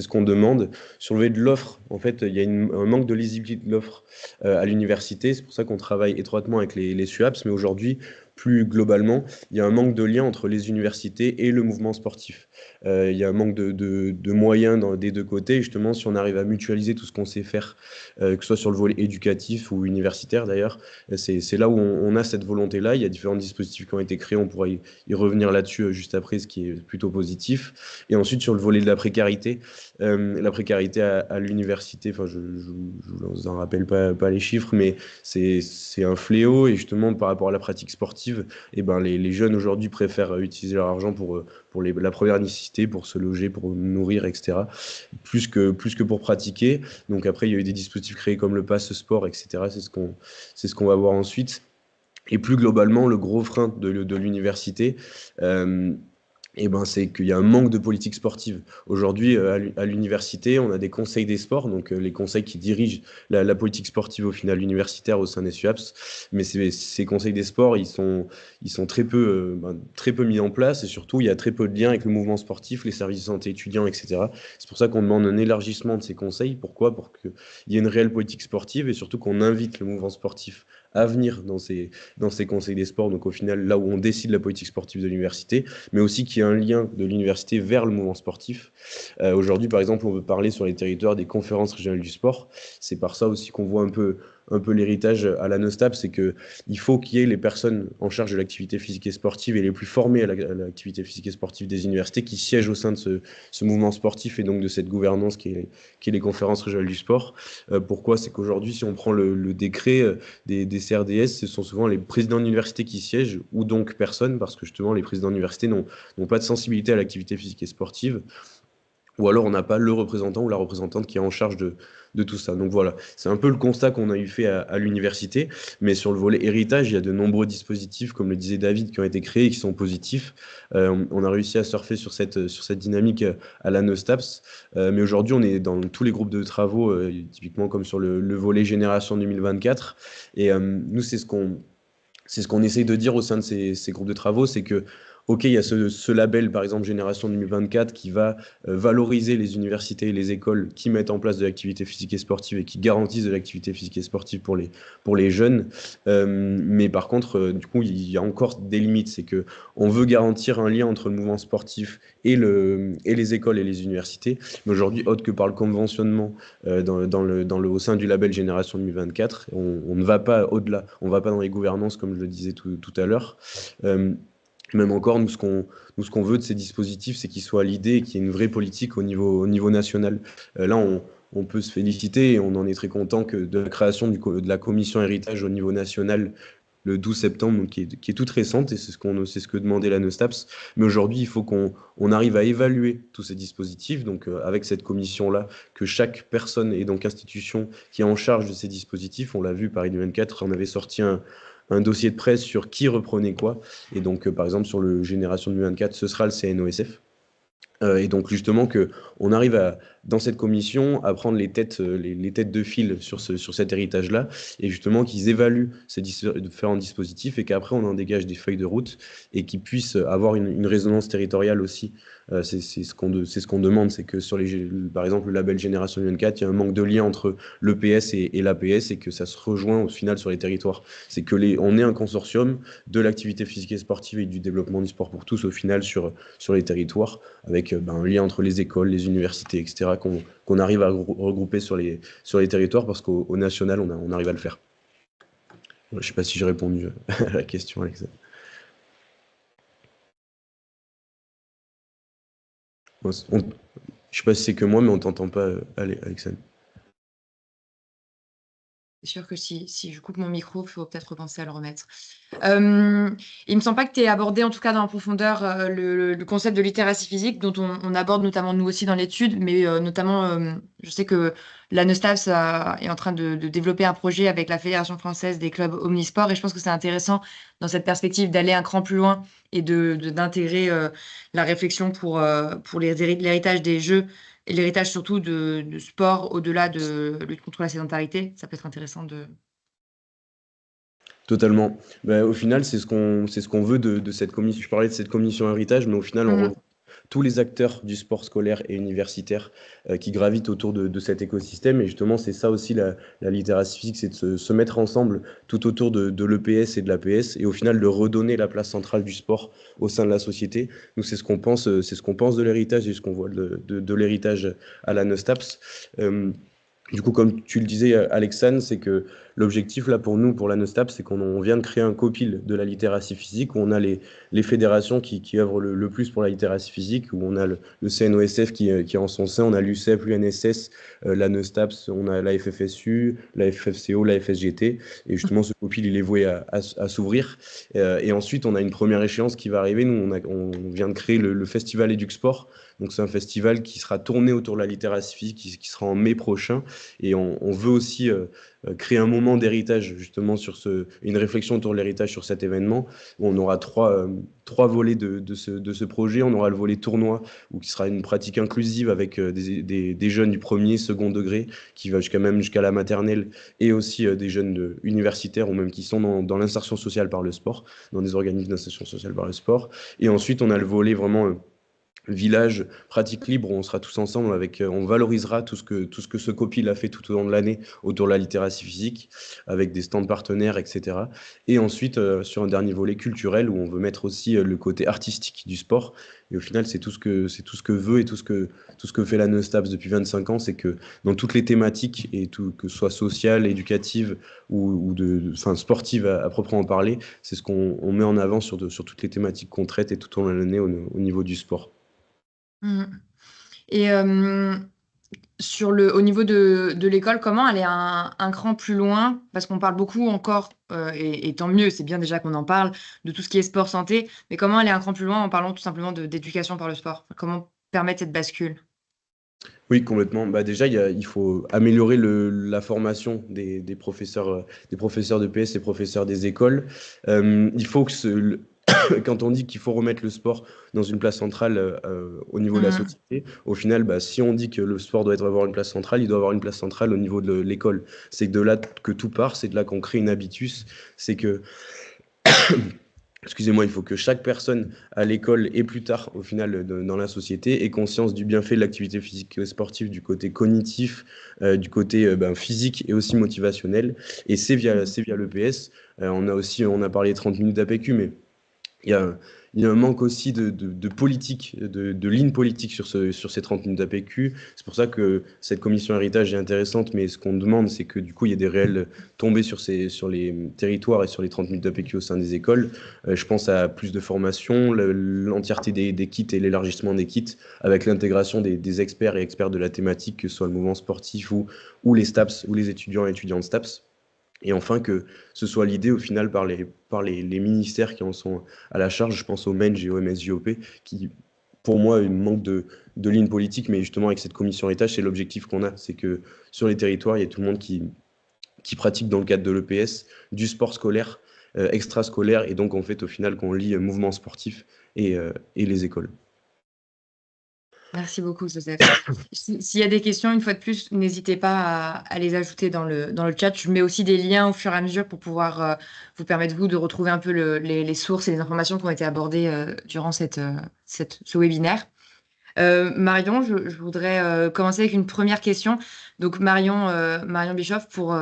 qu'on demande. Sur le volet de l'offre, en fait, il y a un manque de lisibilité de l'offre à l'université. C'est pour ça qu'on travaille étroitement avec les SUAPS, mais aujourd'hui, plus globalement, il y a un manque de lien entre les universités et le mouvement sportif. Il y a un manque de moyens des deux côtés. Et justement, si on arrive à mutualiser tout ce qu'on sait faire, que ce soit sur le volet éducatif ou universitaire d'ailleurs, c'est là où on a cette volonté-là. Il y a différents dispositifs qui ont été créés. On pourra y revenir là-dessus juste après, ce qui est plutôt positif. Et ensuite, sur le volet de la précarité à l'université, enfin, je vous en rappelle pas les chiffres, mais c'est un fléau. Et justement, par rapport à la pratique sportive, les jeunes aujourd'hui préfèrent utiliser leur argent pour la première nécessité, pour se loger, pour nourrir, etc., plus que pour pratiquer. Donc après, il y a eu des dispositifs créés comme le pass sport, etc. C'est ce qu'on va voir ensuite. Et plus globalement, le gros frein de l'université, c'est qu'il y a un manque de politique sportive. Aujourd'hui, à l'université, on a des conseils des sports, donc les conseils qui dirigent la politique sportive au final universitaire au sein des SUAPS. Mais ces conseils des sports, ils sont très peu mis en place et surtout, il y a très peu de liens avec le mouvement sportif, les services de santé étudiants, etc. C'est pour ça qu'on demande un élargissement de ces conseils. Pourquoi ? Pour qu'il y ait une réelle politique sportive et surtout qu'on invite le mouvement sportif à venir dans ces conseils des sports, donc au final, là où on décide la politique sportive de l'université, mais aussi qu'il y ait un lien de l'université vers le mouvement sportif. Aujourd'hui, par exemple, on veut parler sur les territoires des conférences régionales du sport. C'est par ça aussi qu'on voit un peu l'héritage à la Nostap, c'est qu'il faut qu'il y ait les personnes en charge de l'activité physique et sportive et les plus formées à l'activité physique et sportive des universités qui siègent au sein de ce mouvement sportif et donc de cette gouvernance qui est les conférences régionales du sport. Pourquoi ? C'est qu'aujourd'hui, si on prend le décret des CRDS, ce sont souvent les présidents d'université qui siègent ou donc personne, parce que justement les présidents d'université n'ont pas de sensibilité à l'activité physique et sportive. ou alors on n'a pas le représentant ou la représentante qui est en charge de tout ça. Donc voilà, c'est un peu le constat qu'on a eu fait à l'université, mais sur le volet héritage, il y a de nombreux dispositifs, comme le disait David, qui ont été créés et qui sont positifs. On a réussi à surfer sur cette dynamique à la Neustaps, mais aujourd'hui on est dans tous les groupes de travaux, typiquement comme sur le volet Génération 2024, et nous c'est ce qu'on essaye de dire au sein de ces groupes de travaux, c'est que, OK, il y a ce label, par exemple, Génération 2024, qui va valoriser les universités et les écoles qui mettent en place de l'activité physique et sportive et qui garantissent de l'activité physique et sportive pour les jeunes. Mais par contre, du coup, il y a encore des limites. C'est que on veut garantir un lien entre le mouvement sportif et les écoles et les universités. Mais aujourd'hui, autre que par le conventionnement au sein du label Génération 2024, on ne va pas au-delà. On ne va pas dans les gouvernances, comme je le disais tout à l'heure. Même encore, nous, ce qu'on veut de ces dispositifs, c'est qu'ils soient l'idée et qu'il y ait une vraie politique au niveau national. Là, on peut se féliciter et on en est très content que de la création de la commission héritage au niveau national le 12 septembre, donc qui est toute récente, et c'est ce que demandait la Neustaps. Mais aujourd'hui, il faut qu'on arrive à évaluer tous ces dispositifs, donc avec cette commission-là, que chaque personne et donc institution qui est en charge de ces dispositifs, on l'a vu par ID24, on avait sorti un dossier de presse sur qui reprenait quoi. Et donc, par exemple, sur le Génération 2024, ce sera le CNOSF. Et donc justement qu'on arrive dans cette commission à prendre les têtes de file sur cet héritage-là, et justement qu'ils évaluent ces différents dispositifs et qu'après on en dégage des feuilles de route et qu'ils puissent avoir une résonance territoriale aussi. C'est ce qu'on demande, c'est que par exemple le label Génération 24, il y a un manque de lien entre l'EPS et l'APS et que ça se rejoint au final sur les territoires. C'est que on est un consortium de l'activité physique et sportive et du développement du sport pour tous au final sur les territoires, avec un lien entre les écoles, les universités, etc., qu'on arrive à regrouper sur les territoires, parce qu'au national, on arrive à le faire. Je ne sais pas si j'ai répondu à la question, Alexa. Je ne sais pas si c'est que moi, mais on ne t'entend pas, Alexa. C'est sûr que si je coupe mon micro, il faut peut-être repenser à le remettre. Il me semble pas que tu aies abordé, en tout cas dans la profondeur, le concept de littératie physique, dont on aborde notamment nous aussi dans l'étude, mais notamment, je sais que la Neustaps est en train de développer un projet avec la Fédération française des clubs omnisports, et je pense que c'est intéressant dans cette perspective d'aller un cran plus loin et d'intégrer la réflexion pour l'héritage des Jeux et l'héritage surtout de sport au-delà de lutte contre la sédentarité. Ça peut être intéressant de... Totalement. Au final, c'est ce qu'on veut de cette commission. Je parlais de cette commission héritage, mais au final, on regroupe tous les acteurs du sport scolaire et universitaire qui gravitent autour de cet écosystème. Et justement, c'est ça aussi la littératie physique, c'est de se mettre ensemble tout autour de l'EPS et de l'APS, et au final de redonner la place centrale du sport au sein de la société. Nous, c'est ce qu'on pense de l'héritage et ce qu'on voit de l'héritage à la Neustaps. Du coup, comme tu le disais, Alexandre, c'est que l'objectif là pour nous, pour la Neustaps, c'est qu'on vient de créer un copil de la littératie physique, où on a les fédérations qui œuvrent le plus pour la littératie physique, où on a le CNOSF qui est en son sein, on a l'UCEP, l'UNSS, la Neustaps, on a la FFSU, la FFCO, la FSGT, et justement ce copil il est voué à s'ouvrir. Et ensuite, on a une première échéance qui va arriver. Nous, on vient de créer le festival EducSport. Donc c'est un festival qui sera tourné autour de la littératie physique, qui sera en mai prochain, et on veut aussi créer un moment d'héritage justement une réflexion autour de l'héritage sur cet événement, où on aura trois volets de ce projet. On aura le volet tournoi, qui sera une pratique inclusive avec des jeunes du premier, second degré, qui va jusqu'à la maternelle, et aussi des jeunes universitaires, ou même qui sont dans l'insertion sociale par le sport, dans des organismes d'insertion sociale par le sport. Et ensuite, on a le volet vraiment village, pratique libre, où on sera tous ensemble on valorisera tout ce que ce copil a fait tout au long de l'année autour de la littératie physique, avec des stands partenaires, etc. Et ensuite, sur un dernier volet culturel, où on veut mettre aussi le côté artistique du sport. Et au final, c'est tout ce que veut et tout ce que fait la Neustaps depuis 25 ans, c'est que dans toutes les thématiques, et tout, que ce soit sociale, éducative ou sportive à proprement parler, c'est ce qu'on met en avant sur toutes les thématiques qu'on traite et tout au long de l'année au niveau du sport. Et au niveau de l'école, comment aller un cran plus loin? Parce qu'on parle beaucoup encore, et tant mieux, c'est bien déjà qu'on en parle, de tout ce qui est sport santé, mais comment aller un cran plus loin en parlant tout simplement d'éducation par le sport? Comment permettre cette bascule? Oui, complètement. Bah, déjà, il faut améliorer la formation des professeurs de PS et professeurs des écoles. Il faut que quand on dit qu'il faut remettre le sport dans une place centrale au niveau de la Mhm. société, au final, bah, si on dit que le sport doit avoir une place centrale, il doit avoir une place centrale au niveau de l'école. C'est de là que tout part, c'est de là qu'on crée une habitus. C'est que Excusez-moi, il faut que chaque personne à l'école et plus tard, au final, dans la société, ait conscience du bienfait de l'activité physique et sportive du côté cognitif, du côté physique et aussi motivationnel. Et c'est via l'EPS. On a parlé 30 minutes d'APQ, mais il y a, il y a un manque aussi de politique, de ligne politique sur ces 30 minutes d'APQ. C'est pour ça que cette commission héritage est intéressante, mais ce qu'on demande, c'est que du coup, il y ait des réelles tombées sur les territoires et sur les 30 minutes d'APQ au sein des écoles. Je pense à plus de formation, l'entièreté des kits et l'élargissement des kits, avec l'intégration des experts et experts de la thématique, que ce soit le mouvement sportif ou les STAPS, ou les étudiants et étudiantes STAPS. Et enfin, que ce soit l'idée au final par les ministères qui en sont à la charge, je pense au MENJ et au MSJOP, qui, pour moi, manque de ligne politique, mais justement, avec cette commission héritage, c'est l'objectif qu'on a, c'est que sur les territoires, il y ait tout le monde qui pratique dans le cadre de l'EPS du sport scolaire, extrascolaire, et donc en fait, au final, qu'on lie mouvement sportif et les écoles. Merci beaucoup, Joseph. S'il y a des questions, une fois de plus, n'hésitez pas à les ajouter dans le chat. Je mets aussi des liens au fur et à mesure pour pouvoir vous permettre, vous, de retrouver un peu les sources et les informations qui ont été abordées durant ce webinaire. Marion, je voudrais commencer avec une première question. Donc, Marion Bischoff, pour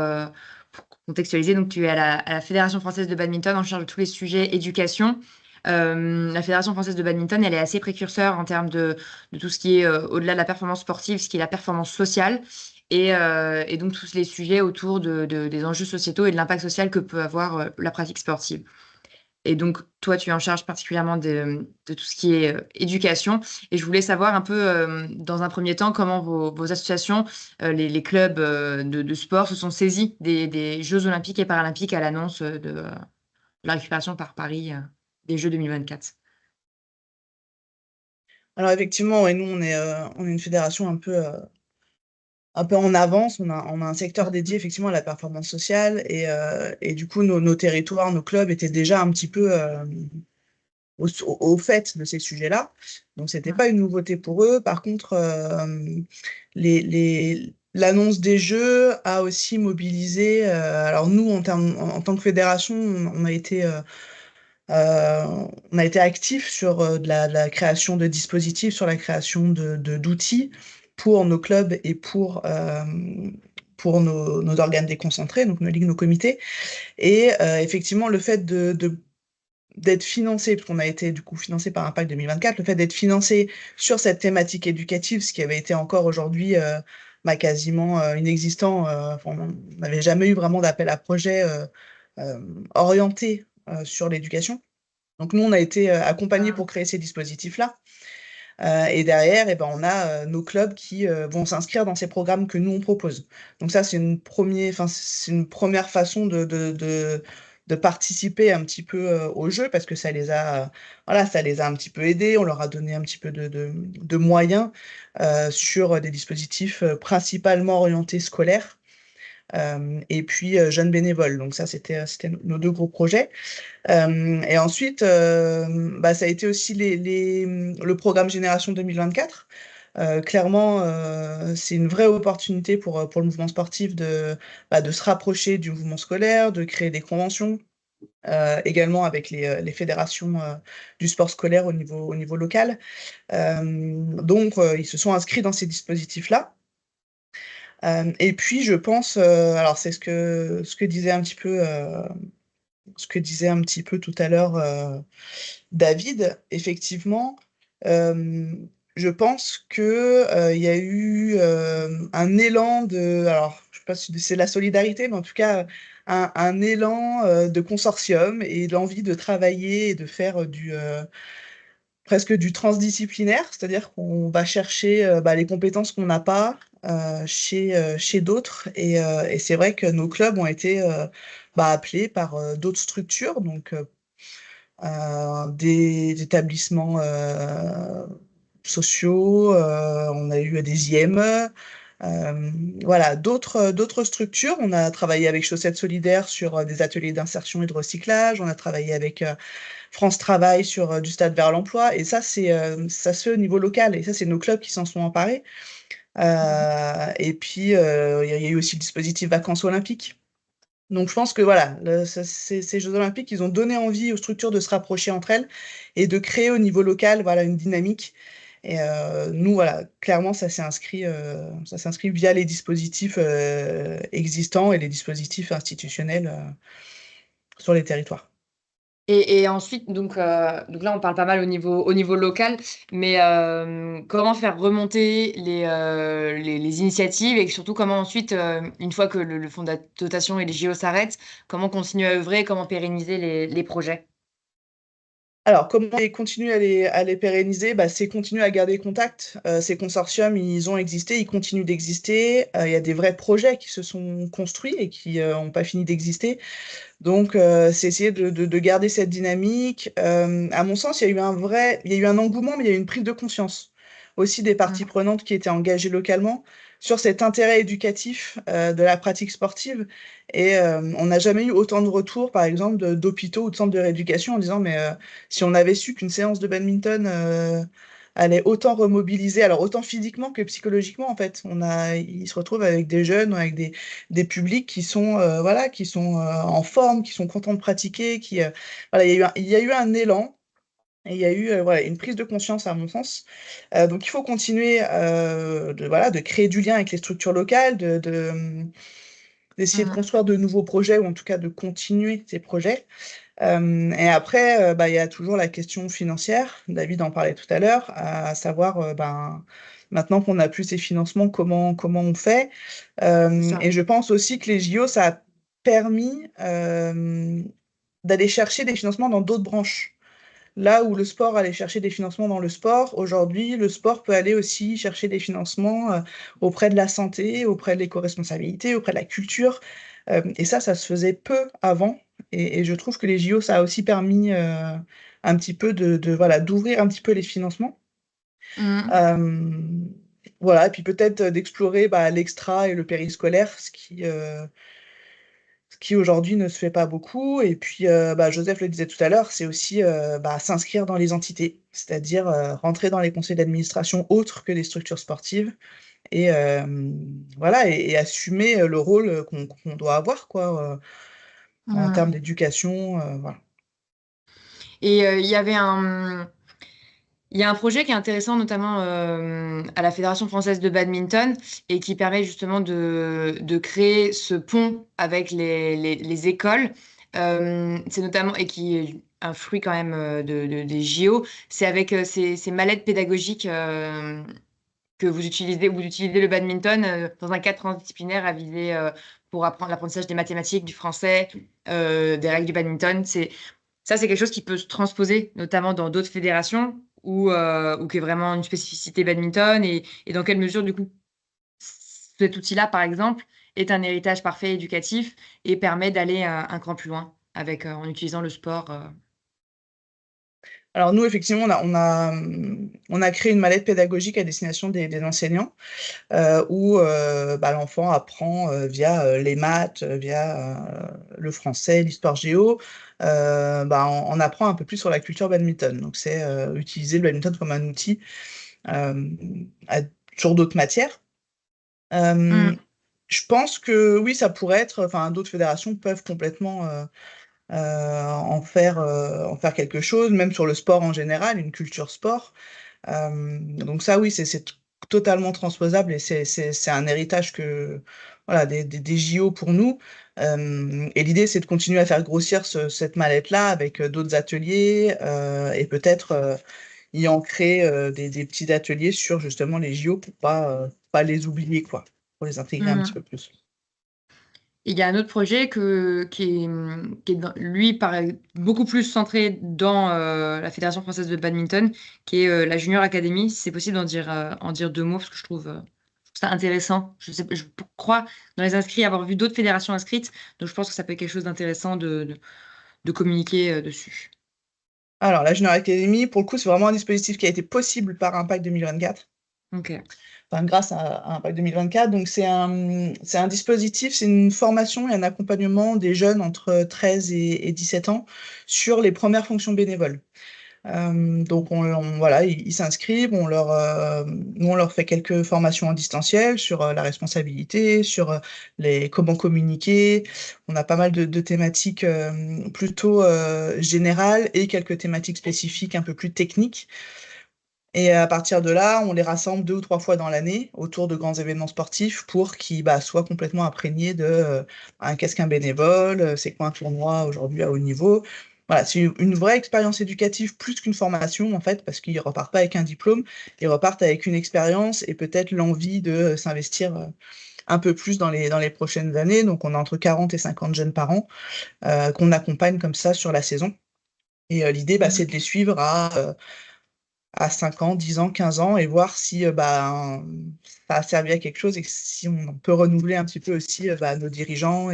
contextualiser, donc, tu es à la Fédération française de badminton en charge de tous les sujets éducation. La Fédération française de badminton, elle est assez précurseur en termes de tout ce qui est au-delà de la performance sportive, ce qui est la performance sociale. Et donc, tous les sujets autour des enjeux sociétaux et de l'impact social que peut avoir la pratique sportive. Et donc, toi, tu es en charge particulièrement de tout ce qui est éducation. Et je voulais savoir un peu, dans un premier temps, comment vos associations, les clubs de sport se sont saisis des Jeux olympiques et paralympiques à l'annonce de la récupération par Paris des Jeux 2024. Alors effectivement, ouais, nous, on est une fédération un peu en avance. On a un secteur dédié effectivement à la performance sociale et du coup, nos territoires, nos clubs étaient déjà un petit peu au fait de ces sujets-là. Donc, c'était pas une nouveauté pour eux. Par contre, l'annonce des Jeux a aussi mobilisé. Alors nous, en tant que fédération, on a été actifs sur de la création de dispositifs, sur la création d'outils pour nos clubs et pour nos organes déconcentrés, donc nos ligues, nos comités. Et effectivement, le fait d'être financé, parce qu'on a été du coup financé par Impact 2024, le fait d'être financé sur cette thématique éducative, ce qui avait été encore aujourd'hui quasiment inexistant, on n'avait jamais eu vraiment d'appel à projet orienté sur l'éducation. Donc nous, on a été accompagnés pour créer ces dispositifs-là. Et derrière, eh ben, on a nos clubs qui vont s'inscrire dans ces programmes que nous, on propose. Donc ça, c'est une première façon de participer un petit peu au jeu parce que voilà, ça les a un petit peu aidés. On leur a donné un petit peu de moyens sur des dispositifs principalement orientés scolaires. Et puis jeunes bénévoles. Donc ça, c'était nos deux gros projets. Et ensuite, ça a été aussi le programme Génération 2024. Clairement, c'est une vraie opportunité pour le mouvement sportif de se rapprocher du mouvement scolaire, de créer des conventions, également avec les fédérations du sport scolaire au niveau local. Donc, ils se sont inscrits dans ces dispositifs-là. Et puis, je pense, alors c'est ce que disait un petit peu tout à l'heure David, effectivement, je pense que il y a eu un élan alors je sais pas si c'est la solidarité, mais en tout cas un élan de consortium et l'envie de travailler et de faire presque du transdisciplinaire, c'est-à-dire qu'on va chercher les compétences qu'on n'a pas chez d'autres. Et c'est vrai que nos clubs ont été appelés par d'autres structures, donc des établissements sociaux, on a eu des IME, voilà, d'autres structures. On a travaillé avec Chaussettes Solidaires sur des ateliers d'insertion et de recyclage. On a travaillé avec France Travail sur du stade vers l'emploi. Et ça, ça se fait au niveau local. Et ça, c'est nos clubs qui s'en sont emparés. Et puis, il y a eu aussi le dispositif Vacances Olympiques. Donc, je pense que voilà, ces Jeux Olympiques, ils ont donné envie aux structures de se rapprocher entre elles et de créer au niveau local, voilà, une dynamique. Et nous, voilà, clairement, ça s'inscrit via les dispositifs existants et les dispositifs institutionnels sur les territoires. Et ensuite, donc là, on parle pas mal au niveau local, mais comment faire remonter les initiatives et surtout comment ensuite, une fois que le fonds de dotation et les JO s'arrêtent, comment continuer à œuvrer, comment pérenniser les projets? Alors, comment continuer à les pérenniser? Bah, c'est continuer à garder contact. Ces consortiums, ils ont existé, ils continuent d'exister. Il y a des vrais projets qui se sont construits et qui n'ont pas fini d'exister. Donc, c'est essayer de garder cette dynamique. À mon sens, il y a eu un engouement, mais il y a eu une prise de conscience aussi des parties prenantes qui étaient engagées localement sur cet intérêt éducatif de la pratique sportive. Et on n'a jamais eu autant de retours, par exemple, d'hôpitaux ou de centres de rééducation en disant, mais si on avait su qu'une séance de badminton allait autant remobiliser, alors autant physiquement que psychologiquement, en fait. Ils se retrouvent avec des jeunes, avec des publics qui sont, voilà, qui sont en forme, qui sont contents de pratiquer, voilà, il y a eu un élan. Et il y a eu voilà, une prise de conscience à mon sens. Donc il faut continuer de créer du lien avec les structures locales, d'essayer de construire de nouveaux projets ou en tout cas de continuer ces projets. Et après, bah, il y a toujours la question financière. David en parlait tout à l'heure, à savoir, maintenant qu'on n'a plus ces financements, comment on fait? Ça. Et je pense aussi que les JO, ça a permis d'aller chercher des financements dans d'autres branches. Là où le sport allait chercher des financements dans le sport, aujourd'hui, le sport peut aller aussi chercher des financements auprès de la santé, auprès de l'éco-responsabilité, auprès de la culture. Et ça se faisait peu avant. Et je trouve que les JO, ça a aussi permis un petit peu voilà, d'ouvrir un petit peu les financements. Mmh. Voilà, et puis peut-être d'explorer l'extra et le périscolaire, ce qui aujourd'hui ne se fait pas beaucoup. Et puis, Joseph le disait tout à l'heure, c'est aussi s'inscrire dans les entités, c'est-à-dire rentrer dans les conseils d'administration autres que les structures sportives et voilà, et assumer le rôle qu'on doit avoir, quoi, en termes Mmh. d'éducation, voilà. Et il y a un projet qui est intéressant, notamment à la Fédération française de badminton, et qui permet justement de créer ce pont avec les écoles. C'est notamment, et qui est un fruit quand même des JO, c'est avec ces mallettes pédagogiques que vous utilisez le badminton dans un cadre transdisciplinaire à viser pour apprendre l'apprentissage des mathématiques, du français, des règles du badminton. Ça, c'est quelque chose qui peut se transposer, notamment dans d'autres fédérations ou qui est vraiment une spécificité badminton et dans quelle mesure, du coup, cet outil-là, par exemple, est un héritage parfait éducatif et permet d'aller un cran plus loin avec, en utilisant le sport. Alors nous, effectivement, on a créé une mallette pédagogique à destination des enseignants, où l'enfant apprend via les maths, via le français, l'histoire géo, on apprend un peu plus sur la culture badminton. Donc c'est utiliser le badminton comme un outil sur d'autres matières. Mmh. Je pense que oui, ça pourrait être, enfin d'autres fédérations peuvent complètement en faire quelque chose, même sur le sport en général, une culture sport. Donc ça, oui, c'est totalement transposable et c'est un héritage voilà, des JO pour nous. Et l'idée, c'est de continuer à faire grossir cette mallette-là avec d'autres ateliers et peut-être y ancrer des petits ateliers sur justement les JO pour pas les oublier, quoi, pour les intégrer un petit Mmh. peu plus. Il y a un autre projet qui est lui, pareil, beaucoup plus centré dans la Fédération française de badminton, qui est la Junior Academy. Si c'est possible en dire deux mots, parce que je trouve ça intéressant. Je crois dans les inscrits avoir vu d'autres fédérations inscrites, donc je pense que ça peut être quelque chose d'intéressant de communiquer dessus. Alors, la Junior Academy, pour le coup, c'est vraiment un dispositif qui a été possible par Impact 2024. Ok. Enfin, grâce à Impact 2024. Donc, c'est un dispositif, c'est une formation et un accompagnement des jeunes entre 13 et 17 ans sur les premières fonctions bénévoles. Donc, voilà, ils s'inscrivent, nous, on leur fait quelques formations en distanciel sur la responsabilité, sur comment communiquer. On a pas mal de thématiques plutôt générales et quelques thématiques spécifiques un peu plus techniques. Et à partir de là, on les rassemble 2 ou 3 fois dans l'année autour de grands événements sportifs pour qu'ils soient complètement imprégnés de qu'est-ce qu'un bénévole, c'est quoi un tournoi aujourd'hui à haut niveau. Voilà, c'est une vraie expérience éducative plus qu'une formation en fait, parce qu'ils repartent pas avec un diplôme, ils repartent avec une expérience et peut-être l'envie de s'investir un peu plus dans les prochaines années. Donc on a entre 40 et 50 jeunes par an qu'on accompagne comme ça sur la saison. Et l'idée, c'est de les suivre à 5 ans, 10 ans, 15 ans et voir si ça a servi à quelque chose et si on peut renouveler un petit peu aussi nos dirigeants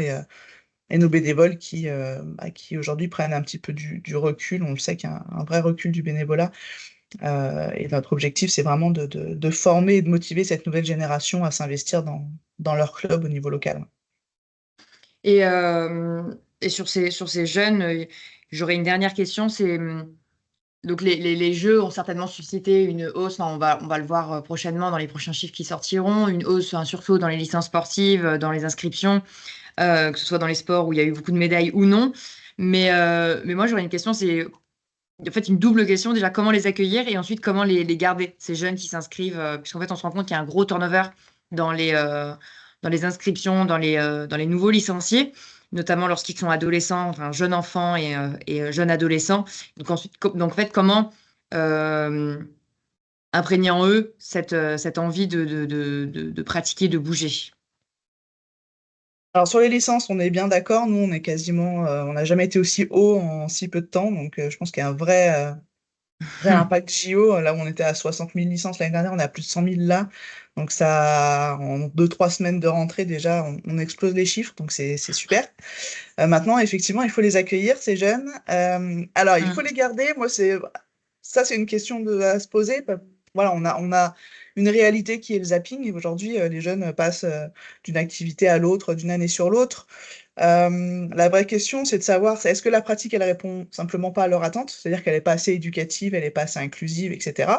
et nos bénévoles qui aujourd'hui prennent un petit peu du recul. On le sait qu'il y a un vrai recul du bénévolat. Et notre objectif, c'est vraiment de former et de motiver cette nouvelle génération à s'investir dans leur club au niveau local. Et, sur ces jeunes, j'aurais une dernière question. Donc les jeux ont certainement suscité une hausse, enfin, on va le voir prochainement dans les prochains chiffres qui sortiront, une hausse, un sursaut dans les licences sportives, dans les inscriptions, que ce soit dans les sports où il y a eu beaucoup de médailles ou non. Mais moi, j'aurais une question, c'est en fait une double question. Déjà, comment les accueillir et ensuite comment les garder, ces jeunes qui s'inscrivent, puisqu'en fait, on se rend compte qu'il y a un gros turnover dans les inscriptions, dans les nouveaux licenciés, notamment lorsqu'ils sont adolescents, enfin jeunes enfants et jeunes adolescents. Donc ensuite, donc en fait, comment euh, imprégner en eux cette envie de pratiquer, de bouger. Alors sur les licences, on est bien d'accord. Nous, on n'a jamais été aussi haut en si peu de temps. Donc je pense qu'il y a un vrai impact JO. Là où on était à 60 000 licences l'année dernière, on est à plus de 100 000 là. Donc ça, en 2-3 semaines de rentrée déjà, on explose les chiffres. Donc c'est super. Maintenant, effectivement, il faut les accueillir, ces jeunes. Alors, il faut les garder. Moi, c'est une question à se poser. Voilà, on a une réalité qui est le zapping. Aujourd'hui, les jeunes passent d'une activité à l'autre, d'une année sur l'autre. La vraie question, c'est de savoir, est-ce que la pratique, elle répond simplement pas à leur attente, c'est-à-dire qu'elle n'est pas assez éducative, elle n'est pas assez inclusive, etc.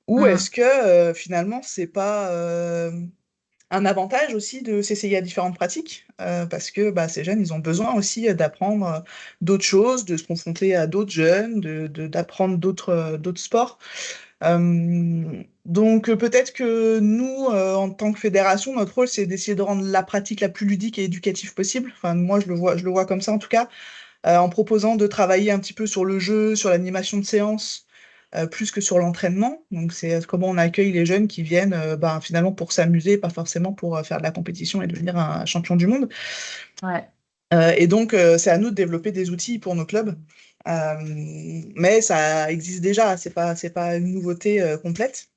Ou est-ce que finalement, c'est pas un avantage aussi de s'essayer à différentes pratiques, parce que ces jeunes, ils ont besoin aussi d'apprendre d'autres choses, de se confronter à d'autres jeunes, d'apprendre d'autres sports. Donc peut-être que nous, en tant que fédération, notre rôle, c'est d'essayer de rendre la pratique la plus ludique et éducative possible. Enfin, moi, je le vois comme ça en tout cas, en proposant de travailler un petit peu sur le jeu, sur l'animation de séance, plus que sur l'entraînement. Donc c'est comment on accueille les jeunes qui viennent finalement pour s'amuser, pas forcément pour faire de la compétition et devenir un champion du monde. Ouais. Et donc c'est à nous de développer des outils pour nos clubs. Mais ça existe déjà, c'est pas une nouveauté complète.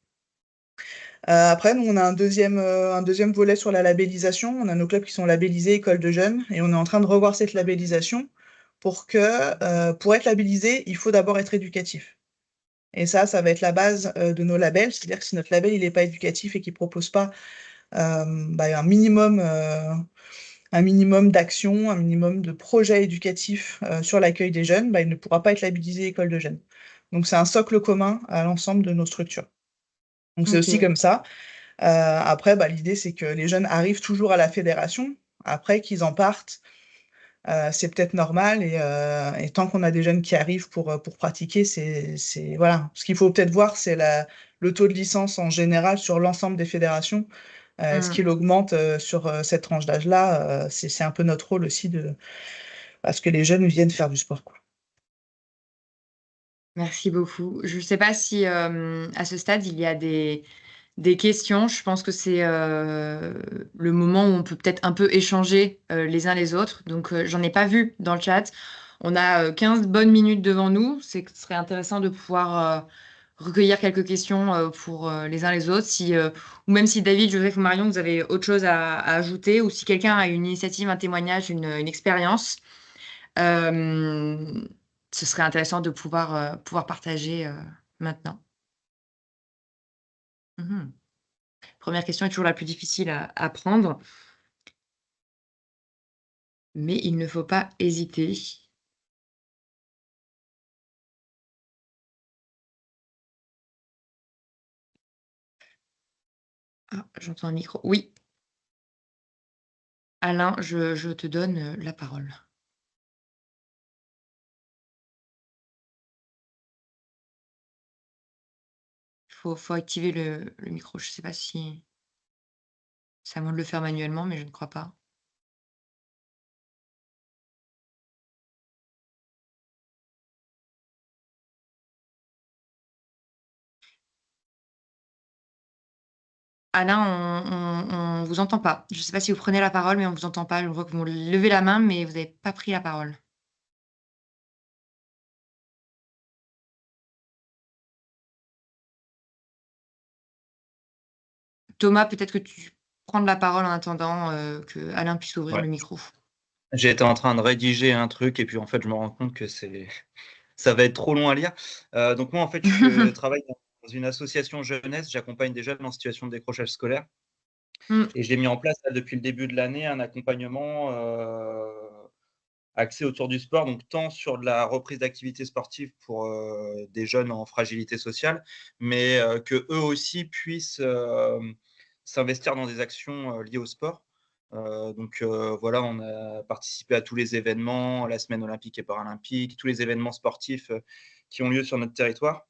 Après, nous, on a un deuxième volet sur la labellisation. On a nos clubs qui sont labellisés école de jeunes et on est en train de revoir cette labellisation pour être labellisé, il faut d'abord être éducatif. Et ça va être la base de nos labels. C'est-à-dire que si notre label il n'est pas éducatif et qu'il ne propose pas un minimum d'actions, un minimum de projets éducatifs sur l'accueil des jeunes, il ne pourra pas être labellisé école de jeunes. Donc c'est un socle commun à l'ensemble de nos structures. Donc c'est aussi comme ça. Après, l'idée, c'est que les jeunes arrivent toujours à la fédération. Après qu'ils en partent, c'est peut-être normal. Et tant qu'on a des jeunes qui arrivent pour pratiquer, voilà. Ce qu'il faut peut-être voir, c'est le taux de licence en général sur l'ensemble des fédérations. Est-ce qu'il augmente sur cette tranche d'âge-là? C'est un peu notre rôle aussi parce que les jeunes viennent faire du sport, quoi. Merci beaucoup. Je ne sais pas si à ce stade, il y a des questions. Je pense que c'est le moment où on peut peut-être un peu échanger les uns les autres. Donc, j'en ai pas vu dans le chat. On a 15 bonnes minutes devant nous. Ce serait intéressant de pouvoir recueillir quelques questions pour les uns les autres. Ou même si David, Joseph ou Marion, vous avez autre chose à ajouter, ou si quelqu'un a une initiative, un témoignage, une expérience. ce serait intéressant de pouvoir partager maintenant. Mmh. Première question est toujours la plus difficile à prendre, mais il ne faut pas hésiter. Ah, j'entends un micro. Oui, Alain, je te donne la parole. Faut activer le micro. Je sais pas si c'est à moi de le faire manuellement, mais je ne crois pas. Alain, on vous entend pas. Je sais pas si vous prenez la parole, mais on vous entend pas. Je vois que vous levez la main, mais vous avez pas pris la parole. Thomas, peut-être que tu prends la parole en attendant, que Alain puisse ouvrir Ouais. le micro. J'étais en train de rédiger un truc et puis en fait, je me rends compte que ça va être trop long à lire. Donc moi, en fait, je travaille dans une association jeunesse. J'accompagne des jeunes en situation de décrochage scolaire Mmh. et j'ai mis en place là, depuis le début de l'année un accompagnement axé autour du sport, donc tant sur de la reprise d'activité sportive pour des jeunes en fragilité sociale, mais que eux aussi puissent s'investir dans des actions liées au sport. Donc voilà, on a participé à tous les événements, la semaine olympique et paralympique, tous les événements sportifs qui ont lieu sur notre territoire.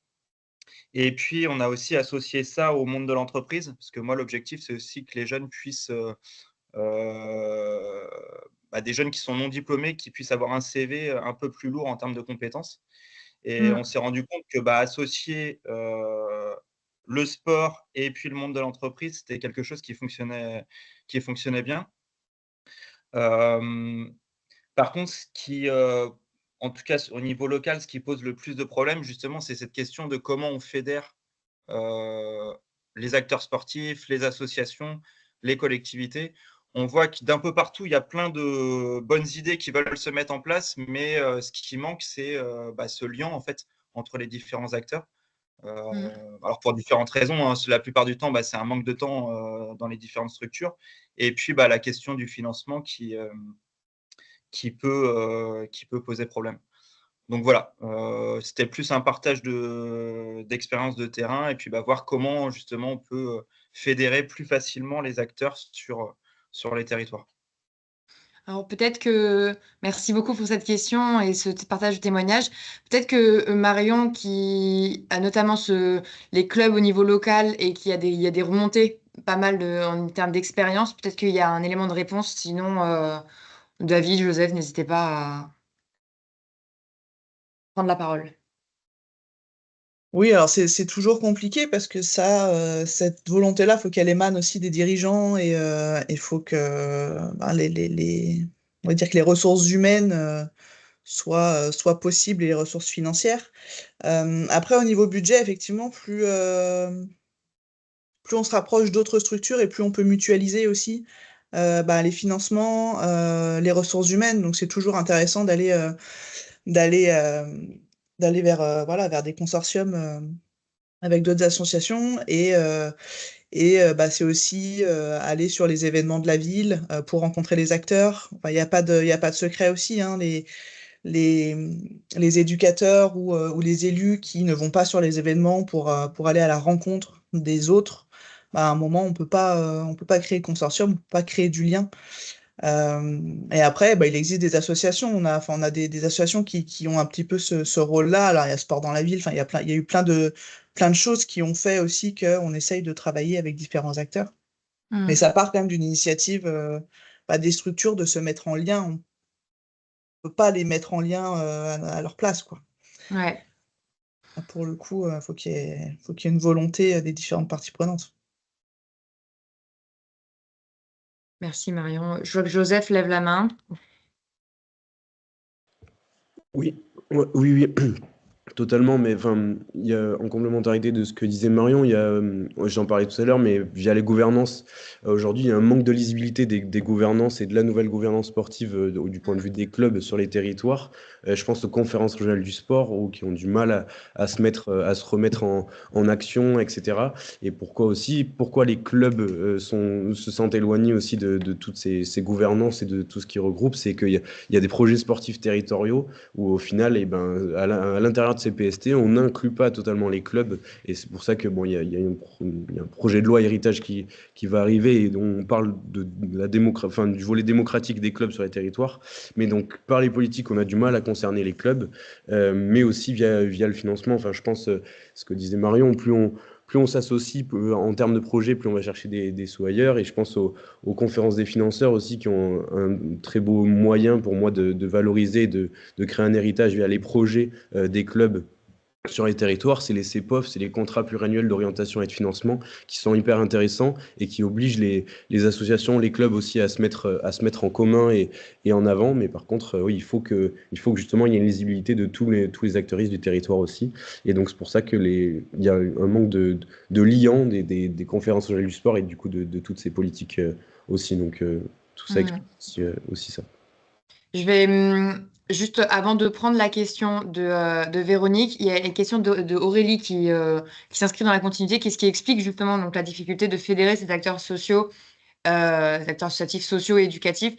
Et puis, on a aussi associé ça au monde de l'entreprise, parce que moi, l'objectif, c'est aussi que les jeunes puissent, des jeunes qui sont non diplômés, qui puissent avoir un CV un peu plus lourd en termes de compétences. Et Mmh. on s'est rendu compte que associer le sport et puis le monde de l'entreprise, c'était quelque chose qui fonctionnait bien. Euh, Par contre, en tout cas au niveau local, ce qui pose le plus de problèmes, justement, c'est cette question de comment on fédère euh, les acteurs sportifs, les associations, les collectivités. On voit que d'un peu partout, il y a plein de bonnes idées qui veulent se mettre en place, mais ce qui manque, c'est ce lien en fait entre les différents acteurs. Mmh. Alors pour différentes raisons, hein, la plupart du temps, c'est un manque de temps dans les différentes structures. Et puis la question du financement qui peut poser problème. Donc voilà, c'était plus un partage d'expériences de terrain et puis voir comment justement on peut fédérer plus facilement les acteurs sur les territoires. Alors peut-être que merci beaucoup pour cette question et ce partage de témoignages. Peut-être que, Marion qui a notamment les clubs au niveau local et il y a des remontées pas mal en termes d'expérience, peut-être qu'il y a un élément de réponse. Sinon, David, Joseph, n'hésitez pas à prendre la parole. Oui, alors c'est toujours compliqué parce que cette volonté-là, faut qu'elle émane aussi des dirigeants et il faut que on va dire que les ressources humaines soient possibles et les ressources financières. Après, au niveau budget, effectivement, plus on se rapproche d'autres structures et plus on peut mutualiser aussi les financements, les ressources humaines. Donc c'est toujours intéressant d'aller euh, d'aller vers des consortiums avec d'autres associations c'est aussi aller sur les événements de la ville pour rencontrer les acteurs. Enfin, il y a pas de secret aussi, hein, les, les éducateurs ou les élus qui ne vont pas sur les événements pour aller à la rencontre des autres, à un moment, on peut pas créer de consortium, on peut pas créer du lien. Et après, il existe des associations. On a des associations qui ont un petit peu ce rôle-là. Alors, il y a Sport dans la ville. Enfin, il y a eu plein de choses qui ont fait aussi qu'on essaye de travailler avec différents acteurs. Mais Mmh. ça part quand même d'une initiative des structures de se mettre en lien. On peut pas les mettre en lien à leur place, quoi. Ouais. Pour le coup, faut qu'il y ait une volonté des différentes parties prenantes. Merci Marion. Je vois que Joseph lève la main. Oui, oui, oui. Totalement, mais enfin, il y a, en complémentarité de ce que disait Marion, il y a, j'en parlais tout à l'heure, mais via les gouvernances, aujourd'hui, il y a un manque de lisibilité des gouvernances et de la nouvelle gouvernance sportive du point de vue des clubs sur les territoires. Je pense aux conférences régionales du sport qui ont du mal à se mettre, à se remettre en action, etc. Et pourquoi les clubs se sentent éloignés aussi de toutes ces gouvernances et de tout ce qui regroupe, c'est qu'il y a des projets sportifs territoriaux où au final, eh ben, à l'intérieur de ces PST, on n'inclut pas totalement les clubs. Et c'est pour ça que bon, il y a un projet de loi héritage qui va arriver et dont on parle de la enfin, du volet démocratique des clubs sur les territoires. Mais donc, par les politiques, on a du mal à concerner les clubs, mais aussi via le financement. Enfin, je pense, ce que disait Marion, plus on s'associe en termes de projet, plus on va chercher des sous ailleurs. Et je pense aux conférences des financeurs aussi, qui ont un très beau moyen pour moi de valoriser, de créer un héritage via les projets des clubs sur les territoires. C'est les CPOF, c'est les contrats pluriannuels d'orientation et de financement qui sont hyper intéressants et qui obligent les associations, les clubs aussi à se mettre en commun et en avant. Mais par contre, oui, il faut que justement il y ait une lisibilité de tous les acteuristes du territoire aussi. Et donc c'est pour ça il y a un manque de liant des conférences régionales du sport et du coup de toutes ces politiques aussi. Donc tout ça explique aussi ça. Je vais juste avant de prendre la question de Véronique, il y a une question de Aurélie qui s'inscrit dans la continuité, qui explique justement donc la difficulté de fédérer ces acteurs sociaux, ces acteurs associatifs, sociaux et éducatifs.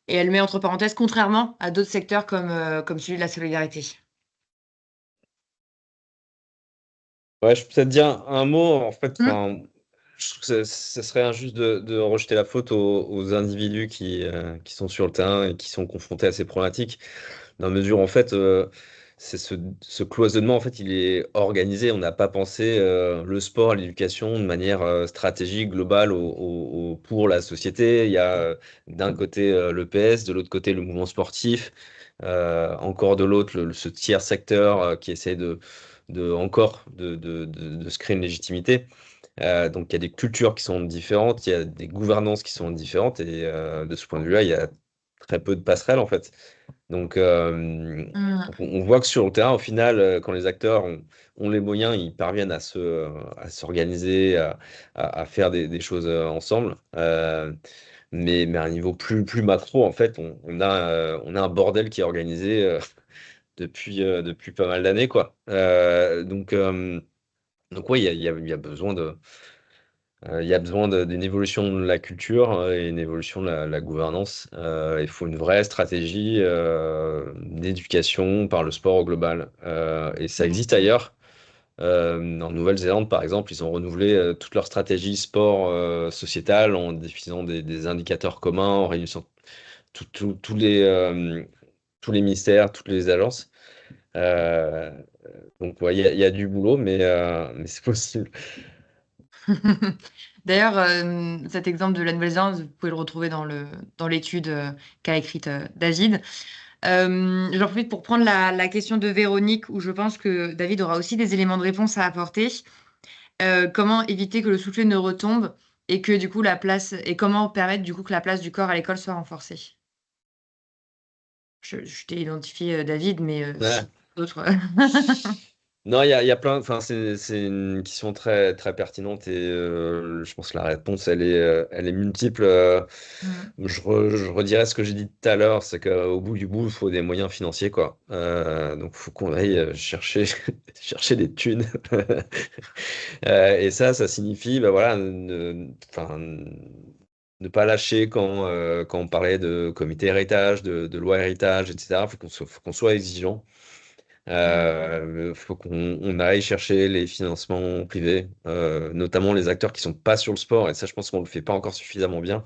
Et elle met entre parenthèses, contrairement à d'autres secteurs comme celui de la solidarité. Ouais, je peux peut-être dire un mot. En fait, Mmh. enfin, je trouve que ça serait injuste de rejeter la faute aux individus qui sont sur le terrain et qui sont confrontés à ces problématiques. Dans la mesure, en fait, c'est ce cloisonnement, en fait, il est organisé. On n'a pas pensé le sport, l'éducation de manière stratégique, globale pour la société. Il y a d'un côté le PS, de l'autre côté le mouvement sportif, encore de l'autre ce tiers secteur qui essaie de se créer une légitimité. Donc il y a des cultures qui sont différentes, il y a des gouvernances qui sont différentes, et de ce point de vue-là, il y a très peu de passerelles en fait. Donc on voit que sur le terrain, au final, quand les acteurs ont les moyens, ils parviennent à s'organiser, à faire des choses ensemble. Mais à un niveau plus macro, en fait, on a un bordel qui est organisé depuis pas mal d'années, quoi. Donc oui, il y a besoin d'une évolution de la culture et une évolution de la gouvernance. Il faut une vraie stratégie d'éducation par le sport au global. Et ça existe ailleurs. En Nouvelle-Zélande, par exemple, ils ont renouvelé toute leur stratégie sport sociétale en définissant des indicateurs communs, en réunissant tous les ministères, toutes les agences. Euh, donc, ouais, il y a du boulot, mais c'est possible. D'ailleurs, cet exemple de la Nouvelle-Zélande, vous pouvez le retrouver dans l'étude qu'a écrite David. J'en profite pour prendre la question de Véronique, où je pense que David aura aussi des éléments de réponse à apporter. Comment éviter que le soufflet ne retombe et que du coup et comment permettre du coup que la place du corps à l'école soit renforcée? Je t'ai identifié David, mais Ouais. d'autres. Non, il y a plein. Enfin, c'est une question très, très pertinente et je pense que la réponse, elle est multiple. Mm. Je redirais ce que j'ai dit tout à l'heure, c'est qu'au bout du bout, il faut des moyens financiers, quoi. Donc, il faut qu'on aille chercher, chercher des thunes. Et ça signifie, bah, voilà, enfin, ne pas lâcher quand on parlait de comité héritage, de loi héritage, etc. Faut qu'on soit exigeant. Faut qu'on aille chercher les financements privés, notamment les acteurs qui sont pas sur le sport. Et ça, je pense qu'on le fait pas encore suffisamment bien.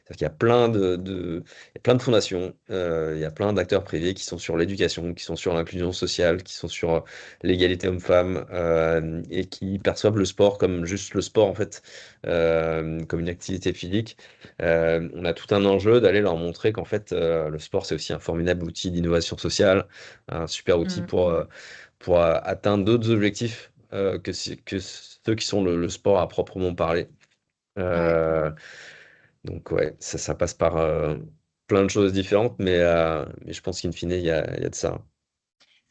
C'est-à-dire qu'il y a il y a plein de fondations, il y a plein d'acteurs privés qui sont sur l'éducation, qui sont sur l'inclusion sociale, qui sont sur l'égalité homme-femme, et qui perçoivent le sport comme juste le sport, en fait, comme une activité physique. On a tout un enjeu d'aller leur montrer qu'en fait, le sport, c'est aussi un formidable outil d'innovation sociale, un super outil Mm. pour atteindre d'autres objectifs que ceux qui sont le sport à proprement parler. Ouais. Donc ouais, ça passe par plein de choses différentes, mais je pense qu'in fine, il y a de ça.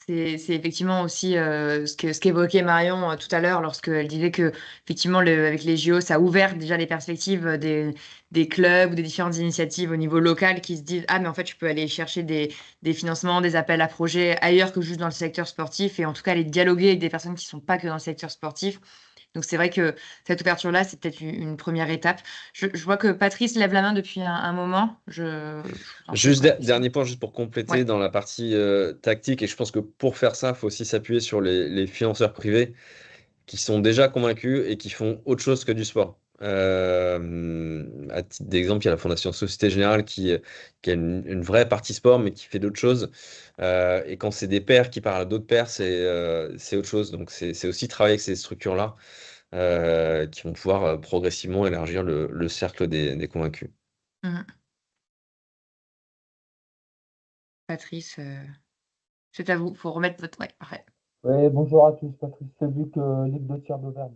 C'est effectivement aussi ce qu'évoquait Marion tout à l'heure lorsqu'elle disait que effectivement avec les JO, ça a ouvert déjà les perspectives des clubs ou des différentes initiatives au niveau local qui se disent ah mais en fait je peux aller chercher des financements, des appels à projets ailleurs que juste dans le secteur sportif et en tout cas aller dialoguer avec des personnes qui sont pas que dans le secteur sportif. Donc c'est vrai que cette ouverture-là, c'est peut-être une première étape. Je vois que Patrice lève la main depuis un moment. Juste Ouais. dernier point, juste pour compléter Ouais. dans la partie tactique, et je pense que pour faire ça, il faut aussi s'appuyer sur les financeurs privés qui sont déjà convaincus et qui font autre chose que du sport. À titre d'exemple, il y a la Fondation Société Générale qui a une vraie partie sport, mais qui fait d'autres choses. Et quand c'est des pairs qui parlent à d'autres pairs, c'est autre chose. Donc c'est aussi travailler avec ces structures-là qui vont pouvoir progressivement élargir le cercle des convaincus. Mhm. Patrice, c'est à vous. Il faut remettre votre... Ouais, parfait. Oui, bonjour à tous, Patrice Lebuc, Ligue de tir d'Auvergne.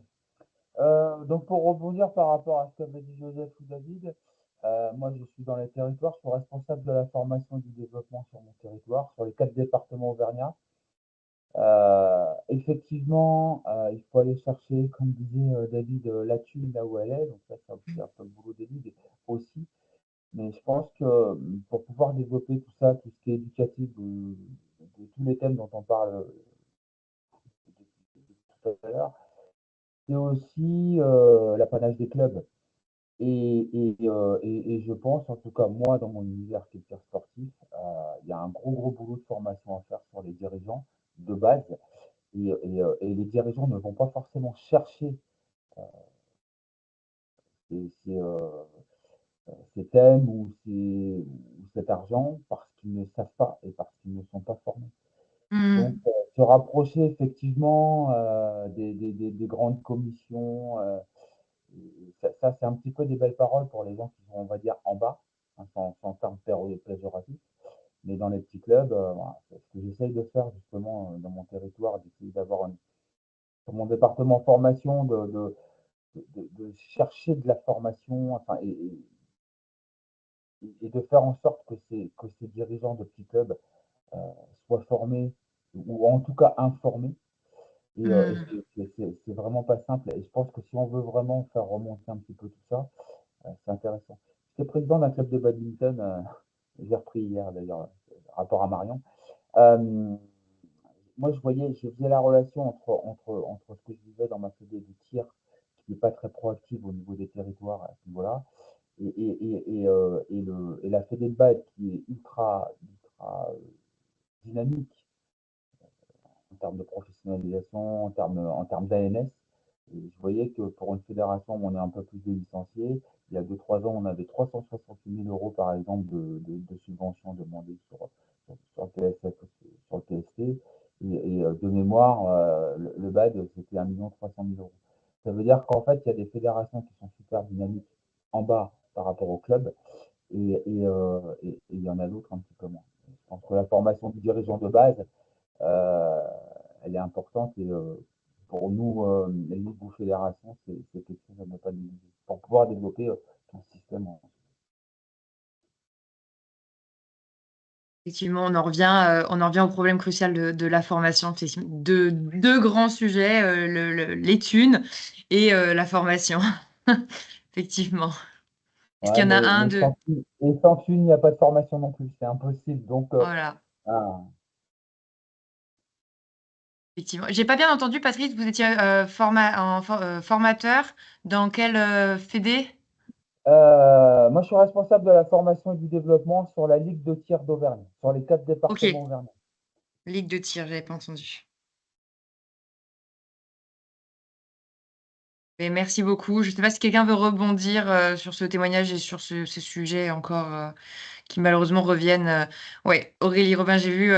Donc pour rebondir par rapport à ce qu'avait dit Joseph ou David, moi je suis dans les territoires, je suis responsable de la formation et du développement sur mon territoire, sur les 4 départements auvergnats. Effectivement, il faut aller chercher, comme disait David, la thune là où elle est, donc ça c'est aussi un peu le boulot des ligues aussi. Mais je pense que pour pouvoir développer tout ça, tout ce qui est éducatif, de tous les thèmes dont on parle depuis tout à l'heure, c'est aussi l'apanage des clubs. Et je pense, en tout cas moi, dans mon univers qui est le tir sportif, il y a un gros boulot de formation à faire sur les dirigeants de base. Et les dirigeants ne vont pas forcément chercher ces, ces, euh, ces thèmes ou cet argent parce qu'ils ne savent pas et parce qu'ils ne sont pas formés. Donc, Mhm. se rapprocher effectivement des grandes commissions, ça c'est un petit peu des belles paroles pour les gens qui sont, on va dire, en bas, hein, sans terme péjoratif. Mais dans les petits clubs, voilà, c'est ce que j'essaye de faire justement dans mon territoire, d'essayer d'avoir sur mon département formation, de chercher de la formation, enfin, et de faire en sorte que ces dirigeants de petits clubs euh, soient formés ou en tout cas informés. Et Mhm. c'est vraiment pas simple. Et je pense que si on veut vraiment faire remonter un petit peu tout ça, c'est intéressant. J'étais président d'un club de badminton, j'ai repris hier d'ailleurs, rapport à Marion. Euh, Moi, je faisais la relation entre ce que je vivais dans ma fédé de tir, qui n'est pas très proactive au niveau des territoires à ce niveau-là, et la fédé de bad qui est ultra dynamique en termes de professionnalisation, en termes d'ANS. Et je voyais que pour une fédération où on est un peu plus de licenciés, il y a 2-3 ans, on avait 368 000 euros, par exemple, de subventions demandées sur le TSF, sur le TST. De mémoire, le BAD, c'était 1 300 000 euros. Ça veut dire qu'en fait, il y a des fédérations qui sont super dynamiques en bas par rapport au club, et il y en a d'autres un petit peu moins. Je pense que la formation du dirigeant de base, euh, elle est importante et pour nous, les ligues ou fédérations, c'est quelque chose à ne pas négliger pour pouvoir développer tout le système. Effectivement, on en revient au problème crucial de la formation. Effectivement. Deux grands sujets, les thunes et la formation. Effectivement. Est-ce qu'il Ouais, y en a un mais de... sans thune, il n'y a pas de formation non plus, c'est impossible. Donc, Voilà. ah, Effectivement. J'ai pas bien entendu, Patrice, vous étiez formateur dans quelle fédé? moi, je suis responsable de la formation et du développement sur la Ligue de tir d'Auvergne, sur les 4 Ok, départements auvergnats. ligue de tir, j'avais pas entendu. Et merci beaucoup. Je ne sais pas si quelqu'un veut rebondir sur ce témoignage et sur ces sujets encore qui malheureusement reviennent. Ouais, Aurélie Robin, j'ai vu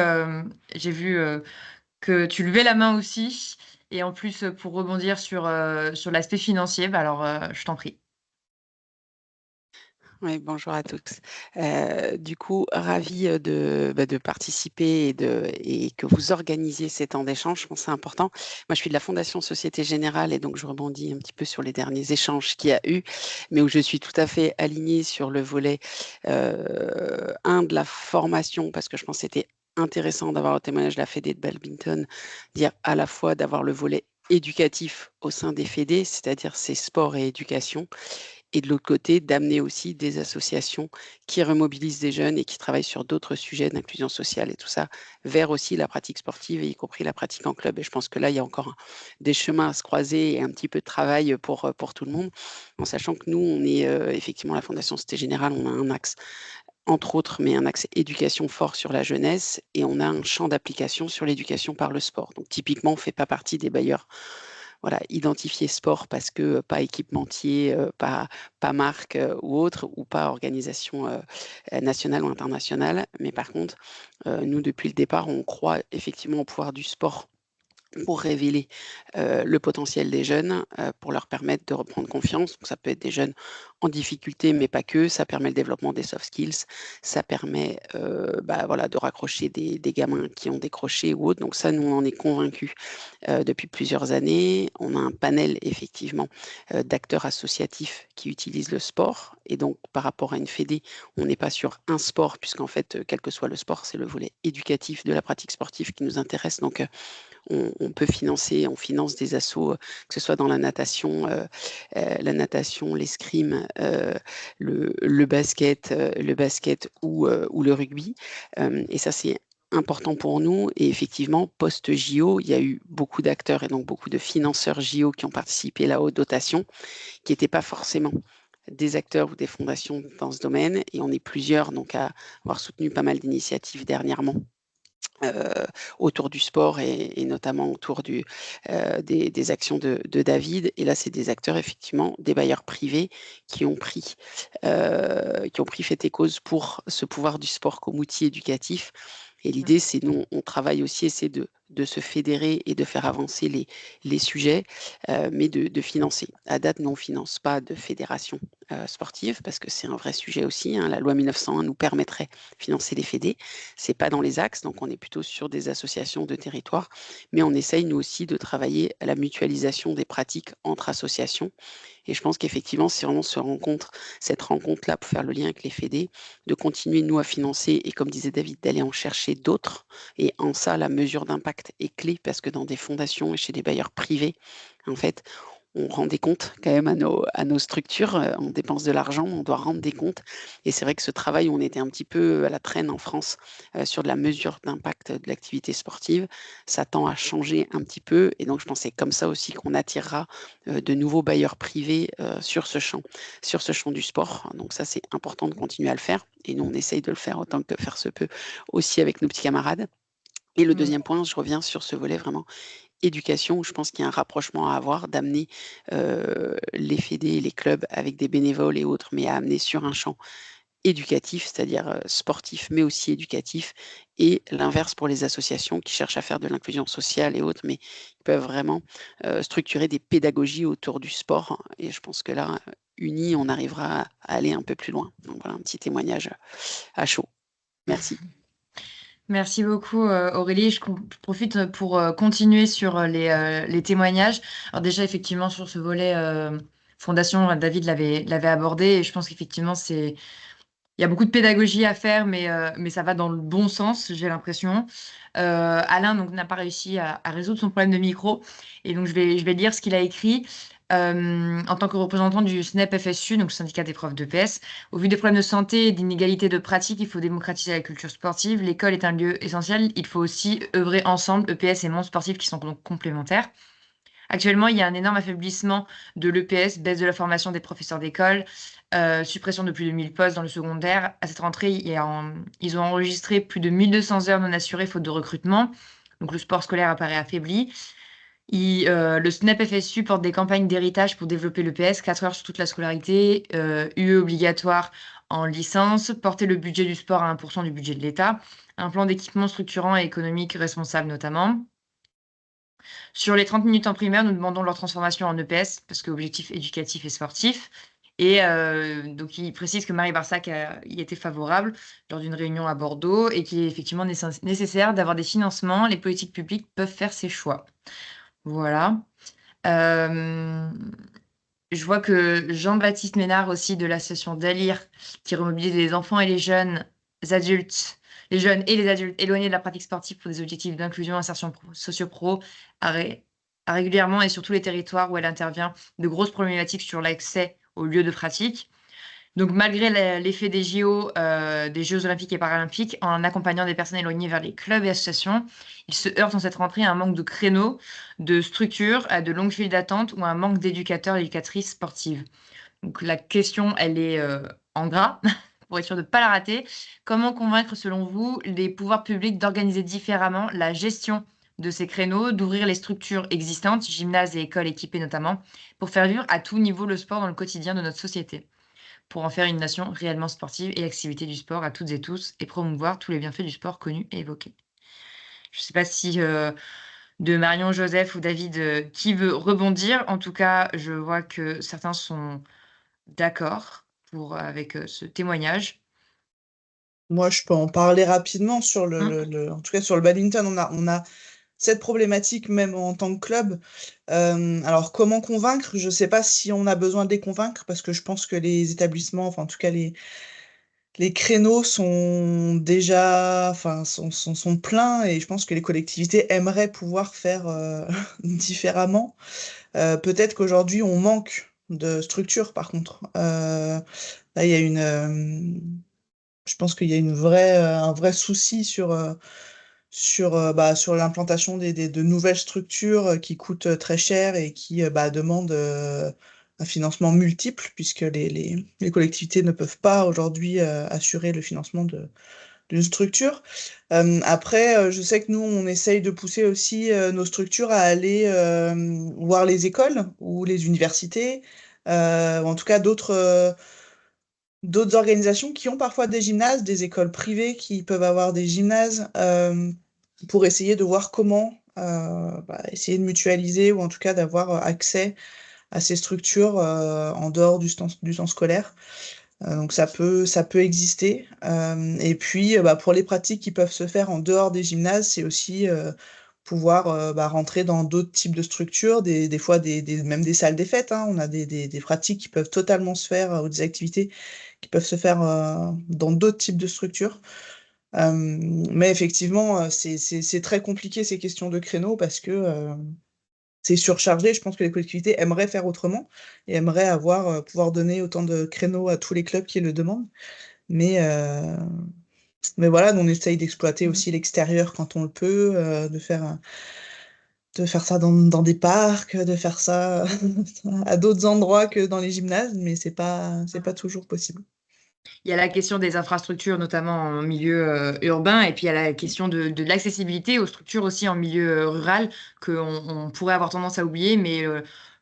que tu levais la main aussi. Et en plus, pour rebondir sur l'aspect financier, bah alors je t'en prie. Oui, bonjour à tous. Du coup, ravie de participer et que vous organisiez ces temps d'échange. Je pense que c'est important. Moi, je suis de la Fondation Société Générale et donc je rebondis un petit peu sur les derniers échanges qu'il y a eu, mais où je suis tout à fait alignée sur le volet 1 de la formation parce que je pense que c'était intéressant d'avoir le témoignage de la Fédé de badminton, dire à la fois d'avoir le volet éducatif au sein des fédés, c'est-à-dire c'est sport et éducation, et de l'autre côté, d'amener aussi des associations qui remobilisent des jeunes et qui travaillent sur d'autres sujets d'inclusion sociale et tout ça, vers aussi la pratique sportive, et y compris la pratique en club. Et je pense que là, il y a encore des chemins à se croiser et un petit peu de travail pour tout le monde, en sachant que nous, on est effectivement la Fondation Société Générale, on a un axe, entre autres, mais un axe éducation fort sur la jeunesse, et on a un champ d'application sur l'éducation par le sport. Donc typiquement, on ne fait pas partie des bailleurs identifiés sport parce que pas équipementier, pas marque ou autre, ou pas organisation nationale ou internationale. Mais par contre, nous, depuis le départ, on croit effectivement au pouvoir du sport pour révéler le potentiel des jeunes, pour leur permettre de reprendre confiance. Donc ça peut être des jeunes en difficulté, mais pas que. Ça permet le développement des soft skills. Ça permet de raccrocher des gamins qui ont décroché ou autre. Donc ça, nous, on en est convaincus depuis plusieurs années. On a un panel, effectivement, d'acteurs associatifs qui utilisent le sport. Et donc, par rapport à une fédé, on n'est pas sur un sport, puisqu'en fait, quel que soit le sport, c'est le volet éducatif de la pratique sportive qui nous intéresse. Donc, on peut financer, on finance des assos, que ce soit dans la natation, l'escrime, le basket ou le rugby. Et ça, c'est important pour nous. Et effectivement, post-JO, il y a eu beaucoup d'acteurs et donc beaucoup de financeurs JO qui ont participé à la haute dotation, qui n'étaient pas forcément des acteurs ou des fondations dans ce domaine. Et on est plusieurs donc à avoir soutenu pas mal d'initiatives dernièrement autour du sport et notamment autour des actions de David. Et là, c'est des acteurs, effectivement, des bailleurs privés qui ont pris fait et cause pour ce pouvoir du sport comme outil éducatif. Et l'idée, c'est nous, on travaille aussi, essayer de se fédérer et de faire avancer les sujets, mais de financer. À date, nous, on ne finance pas de fédération sportive parce que c'est un vrai sujet aussi. La loi 1901 nous permettrait de financer les fédés. Ce n'est pas dans les axes, donc on est plutôt sur des associations de territoire. Mais on essaye, nous aussi, de travailler à la mutualisation des pratiques entre associations. Et je pense qu'effectivement, c'est vraiment cette rencontre-là pour faire le lien avec les fédés, de continuer, nous, à financer et, comme disait David, d'aller en chercher d'autres. Et en ça, la mesure d'impact est clé parce que dans des fondations et chez des bailleurs privés, en fait, on rend des comptes quand même à nos structures, on dépense de l'argent, on doit rendre des comptes. Et c'est vrai que ce travail où on était un petit peu à la traîne en France sur de la mesure d'impact de l'activité sportive, ça tend à changer un petit peu. Et donc, je pense que c'est comme ça aussi qu'on attirera de nouveaux bailleurs privés sur ce champ du sport. Donc ça, c'est important de continuer à le faire. Et nous, on essaye de le faire autant que faire se peut aussi avec nos petits camarades. Et le deuxième point, je reviens sur ce volet vraiment éducation, où je pense qu'il y a un rapprochement à avoir, d'amener les fédés, les clubs avec des bénévoles et autres, mais à amener sur un champ éducatif, c'est-à-dire sportif, mais aussi éducatif, et l'inverse pour les associations qui cherchent à faire de l'inclusion sociale et autres, mais qui peuvent vraiment structurer des pédagogies autour du sport. Et je pense que là, unis, on arrivera à aller un peu plus loin. Donc voilà, un petit témoignage à chaud. Merci. Merci beaucoup Aurélie. Je profite pour continuer sur les témoignages. Alors déjà, effectivement, sur ce volet fondation, David l'avait abordé et je pense qu'effectivement, il y a beaucoup de pédagogie à faire, mais ça va dans le bon sens, j'ai l'impression. Alain donc n'a pas réussi à résoudre son problème de micro et donc je vais lire ce qu'il a écrit. En tant que représentant du SNEP FSU, donc le syndicat des profs d'EPS, au vu des problèmes de santé et d'inégalité de pratique, il faut démocratiser la culture sportive. L'école est un lieu essentiel. Il faut aussi œuvrer ensemble, EPS et monde sportif, qui sont donc complémentaires. Actuellement, il y a un énorme affaiblissement de l'EPS, baisse de la formation des professeurs d'école, suppression de plus de 1000 postes dans le secondaire. À cette rentrée, ils ont enregistré plus de 1200 heures non assurées faute de recrutement. Donc le sport scolaire apparaît affaibli. Le SNEP FSU porte des campagnes d'héritage pour développer l'EPS, 4 heures sur toute la scolarité, UE obligatoire en licence, porter le budget du sport à 1% du budget de l'État, un plan d'équipement structurant et économique responsable notamment. Sur les 30 minutes en primaire, nous demandons leur transformation en EPS, parce que objectif éducatif et sportif. Et donc, il précise que Marie Barsac y était favorable lors d'une réunion à Bordeaux et qu'il est effectivement nécessaire d'avoir des financements. Les politiques publiques peuvent faire ces choix. Voilà. Je vois que Jean-Baptiste Ménard aussi de l'association Dalir, qui remobilise les enfants et les jeunes, adultes, les jeunes et les adultes éloignés de la pratique sportive pour des objectifs d'inclusion, insertion socio-pro, a régulièrement et sur tous les territoires où elle intervient de grosses problématiques sur l'accès aux lieux de pratique. Donc, malgré l'effet des JO, des Jeux olympiques et paralympiques, en accompagnant des personnes éloignées vers les clubs et associations, ils se heurtent en cette rentrée à un manque de créneaux, de structures, à de longues files d'attente ou à un manque d'éducateurs et éducatrices sportives. Donc, la question, elle est en gras, pour être sûr de ne pas la rater. Comment convaincre, selon vous, les pouvoirs publics d'organiser différemment la gestion de ces créneaux, d'ouvrir les structures existantes, gymnases et écoles équipées notamment, pour faire vivre à tout niveau le sport dans le quotidien de notre société, pour en faire une nation réellement sportive et activité du sport à toutes et tous, et promouvoir tous les bienfaits du sport connus et évoqués. Je ne sais pas si de Marion, Joseph ou David, qui veut rebondir. En tout cas, je vois que certains sont d'accord avec ce témoignage. Moi, je peux en parler rapidement sur en tout cas sur le badminton. On a cette problématique même en tant que club. Alors, comment convaincre? Je ne sais pas si on a besoin de les convaincre parce que je pense que les établissements, enfin en tout cas les créneaux sont déjà, enfin sont pleins et je pense que les collectivités aimeraient pouvoir faire différemment. Peut-être qu'aujourd'hui on manque de structure par contre. Là, il y a je pense qu'il y a un vrai souci sur l'implantation de nouvelles structures qui coûtent très cher et qui demandent un financement multiple, puisque les collectivités ne peuvent pas aujourd'hui assurer le financement d'une structure. Après, je sais que nous, on essaye de pousser aussi nos structures à aller voir les écoles ou les universités, ou en tout cas d'autres organisations qui ont parfois des gymnases, des écoles privées qui peuvent avoir des gymnases, pour essayer de voir comment essayer de mutualiser ou en tout cas d'avoir accès à ces structures en dehors du temps scolaire. Donc ça peut exister. Et puis pour les pratiques qui peuvent se faire en dehors des gymnases, c'est aussi pouvoir rentrer dans d'autres types de structures, des fois même des salles des fêtes, hein. On a des pratiques qui peuvent totalement se faire, ou des activités qui peuvent se faire dans d'autres types de structures. Mais effectivement, c'est très compliqué ces questions de créneaux parce que c'est surchargé. Je pense que les collectivités aimeraient faire autrement et aimeraient pouvoir donner autant de créneaux à tous les clubs qui le demandent. Mais voilà, nous, on essaye d'exploiter aussi l'extérieur quand on le peut, de faire ça dans des parcs, de faire ça à d'autres endroits que dans les gymnases, mais c'est pas toujours possible. Il y a la question des infrastructures, notamment en milieu urbain, et puis il y a la question de l'accessibilité aux structures aussi en milieu rural, qu'on pourrait avoir tendance à oublier, mais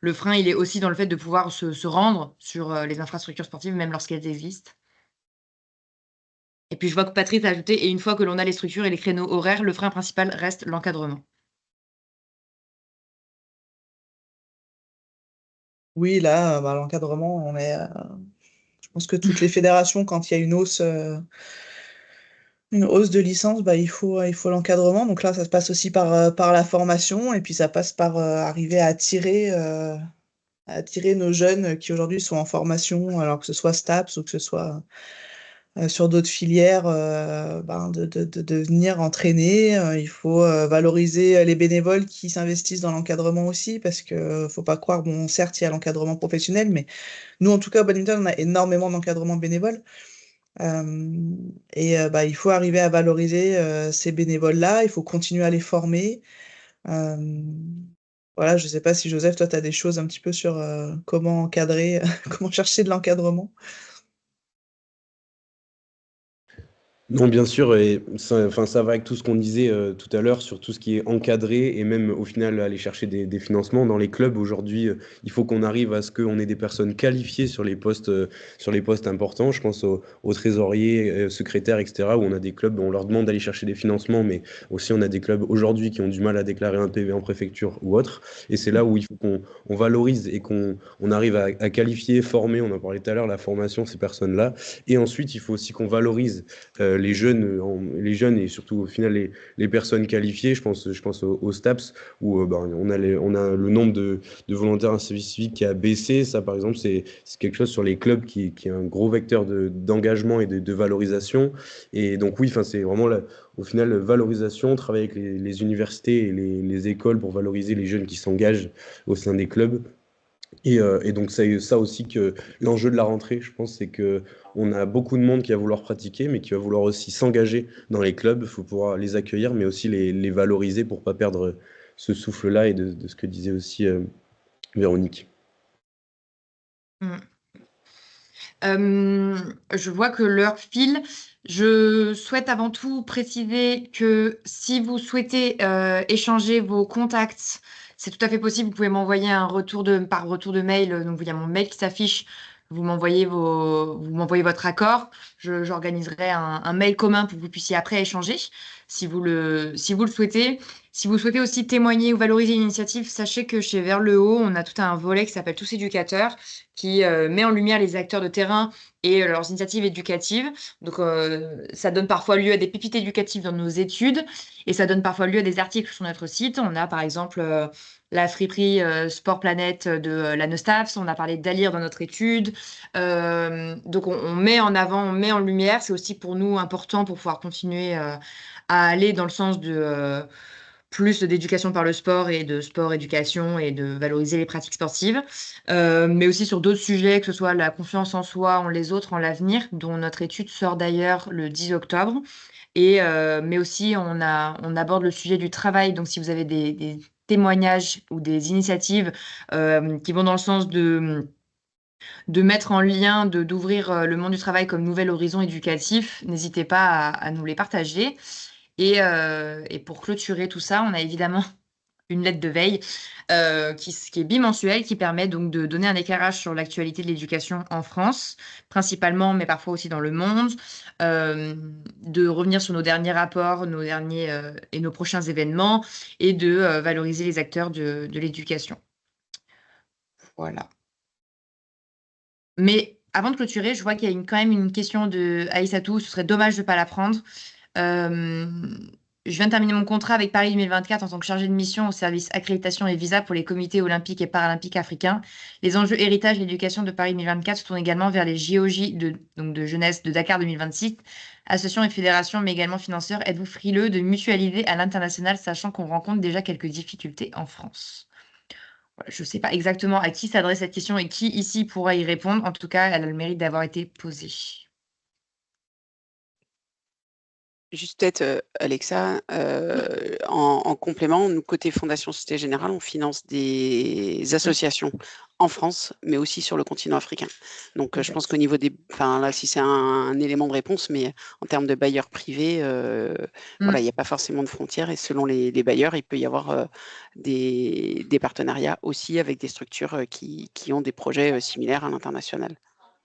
le frein, il est aussi dans le fait de pouvoir se rendre sur les infrastructures sportives, même lorsqu'elles existent. Et puis je vois que Patrice a ajouté, et une fois que l'on a les structures et les créneaux horaires, le frein principal reste l'encadrement. Oui, là, l'encadrement, je pense que toutes les fédérations, quand il y a une hausse de licence, il faut l'encadrement. Donc là, ça se passe aussi par la formation et puis ça passe par arriver à attirer nos jeunes qui aujourd'hui sont en formation, alors que ce soit STAPS ou que ce soit sur d'autres filières, de venir entraîner. Il faut valoriser les bénévoles qui s'investissent dans l'encadrement aussi, parce que faut pas croire, bon, certes, il y a l'encadrement professionnel, mais nous, en tout cas, au badminton, on a énormément d'encadrement bénévole. Il faut arriver à valoriser ces bénévoles-là, il faut continuer à les former. Voilà, je sais pas si Joseph, toi, tu as des choses un petit peu sur comment encadrer, comment chercher de l'encadrement. Non, bien sûr, et ça va avec tout ce qu'on disait tout à l'heure sur tout ce qui est encadré et même au final aller chercher des financements dans les clubs. Aujourd'hui, il faut qu'on arrive à ce qu'on ait des personnes qualifiées sur les postes importants. Je pense aux trésoriers, secrétaires, etc., où on a des clubs, on leur demande d'aller chercher des financements, mais aussi on a des clubs aujourd'hui qui ont du mal à déclarer un PV en préfecture ou autre. Et c'est là où il faut qu'on valorise et qu'on arrive à qualifier, former, on en parlait tout à l'heure, la formation, ces personnes-là. Et ensuite, il faut aussi qu'on valorise les jeunes et surtout au final les personnes qualifiées. Je pense au STAPS où on a le nombre de volontaires en service civique qui a baissé. Ça, par exemple, c'est quelque chose sur les clubs qui est un gros vecteur d'engagement et de valorisation. Et donc oui, c'est vraiment au final valorisation, travailler avec les universités et les écoles pour valoriser les jeunes qui s'engagent au sein des clubs. Et donc ça aussi que l'enjeu de la rentrée, je pense, c'est que on a beaucoup de monde qui va vouloir pratiquer, mais qui va vouloir aussi s'engager dans les clubs. Il faut pouvoir les accueillir, mais aussi les valoriser pour pas perdre ce souffle-là et de ce que disait aussi Véronique. Je vois que l'heure file. Je souhaite avant tout préciser que si vous souhaitez échanger vos contacts, c'est tout à fait possible. Vous pouvez m'envoyer par retour de mail. Donc, il y a mon mail qui s'affiche. Vous m'envoyez votre accord. J'organiserai un mail commun pour que vous puissiez après échanger si vous le souhaitez. Si vous souhaitez aussi témoigner ou valoriser une initiative, sachez que chez Vers le Haut, on a tout un volet qui s'appelle Tous éducateurs, qui met en lumière les acteurs de terrain et leurs initiatives éducatives. Donc, ça donne parfois lieu à des pépites éducatives dans nos études et ça donne parfois lieu à des articles sur notre site. On a par exemple la friperie Sport Planète de la Neustaps. On a parlé d'Alire dans notre étude. Donc, on met en avant, on met en lumière. C'est aussi pour nous important pour pouvoir continuer à aller dans le sens de plus d'éducation par le sport et de sport-éducation et de valoriser les pratiques sportives, mais aussi sur d'autres sujets, que ce soit la confiance en soi, en les autres, en l'avenir, dont notre étude sort d'ailleurs le 10 octobre. Mais aussi, on aborde le sujet du travail. Donc, si vous avez des témoignages ou des initiatives qui vont dans le sens de mettre en lien, d'ouvrir le monde du travail comme nouvel horizon éducatif, n'hésitez pas à nous les partager. Et pour clôturer tout ça, on a évidemment une lettre de veille qui est bimensuelle, qui permet donc de donner un éclairage sur l'actualité de l'éducation en France, principalement, mais parfois aussi dans le monde, de revenir sur nos derniers rapports, et nos prochains événements, et de valoriser les acteurs de l'éducation. Voilà. Mais avant de clôturer, je vois qu'il y a quand même une question de Aïssatou, ce serait dommage de ne pas la prendre. Je viens de terminer mon contrat avec Paris 2024 en tant que chargée de mission au service accréditation et visa pour les comités olympiques et paralympiques africains. Les enjeux héritage et éducation de Paris 2024 se tournent également vers les JOJ de jeunesse de Dakar 2026. Associations et fédérations, mais également financeurs, êtes-vous frileux de mutualiser à l'international, sachant qu'on rencontre déjà quelques difficultés en France? Voilà, je ne sais pas exactement à qui s'adresse cette question et qui ici pourra y répondre. En tout cas, elle a le mérite d'avoir été posée. Juste peut-être, Alexa, en complément, nous, côté Fondation Société Générale, on finance des associations en France, mais aussi sur le continent africain. Donc, je pense qu'au niveau là, si c'est un élément de réponse, mais en termes de bailleurs privés, voilà, il n'y a pas forcément de frontières et selon les bailleurs, il peut y avoir des partenariats aussi avec des structures qui ont des projets similaires à l'international.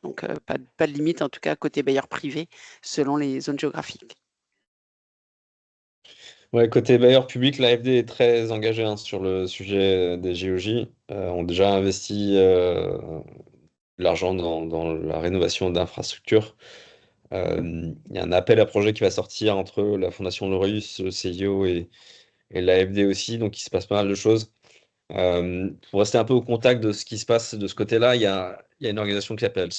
Donc, pas de limite, en tout cas, côté bailleurs privés, selon les zones géographiques. Ouais, côté bailleur public, l'AFD est très engagée sur le sujet des JOJ. On a déjà investi de l'argent dans la rénovation d'infrastructures. Il y a un appel à projet qui va sortir entre la Fondation Laureus, le CIO et l'AFD aussi, donc il se passe pas mal de choses. Pour rester un peu au contact de ce qui se passe de ce côté-là, il y a une organisation qui s'appelle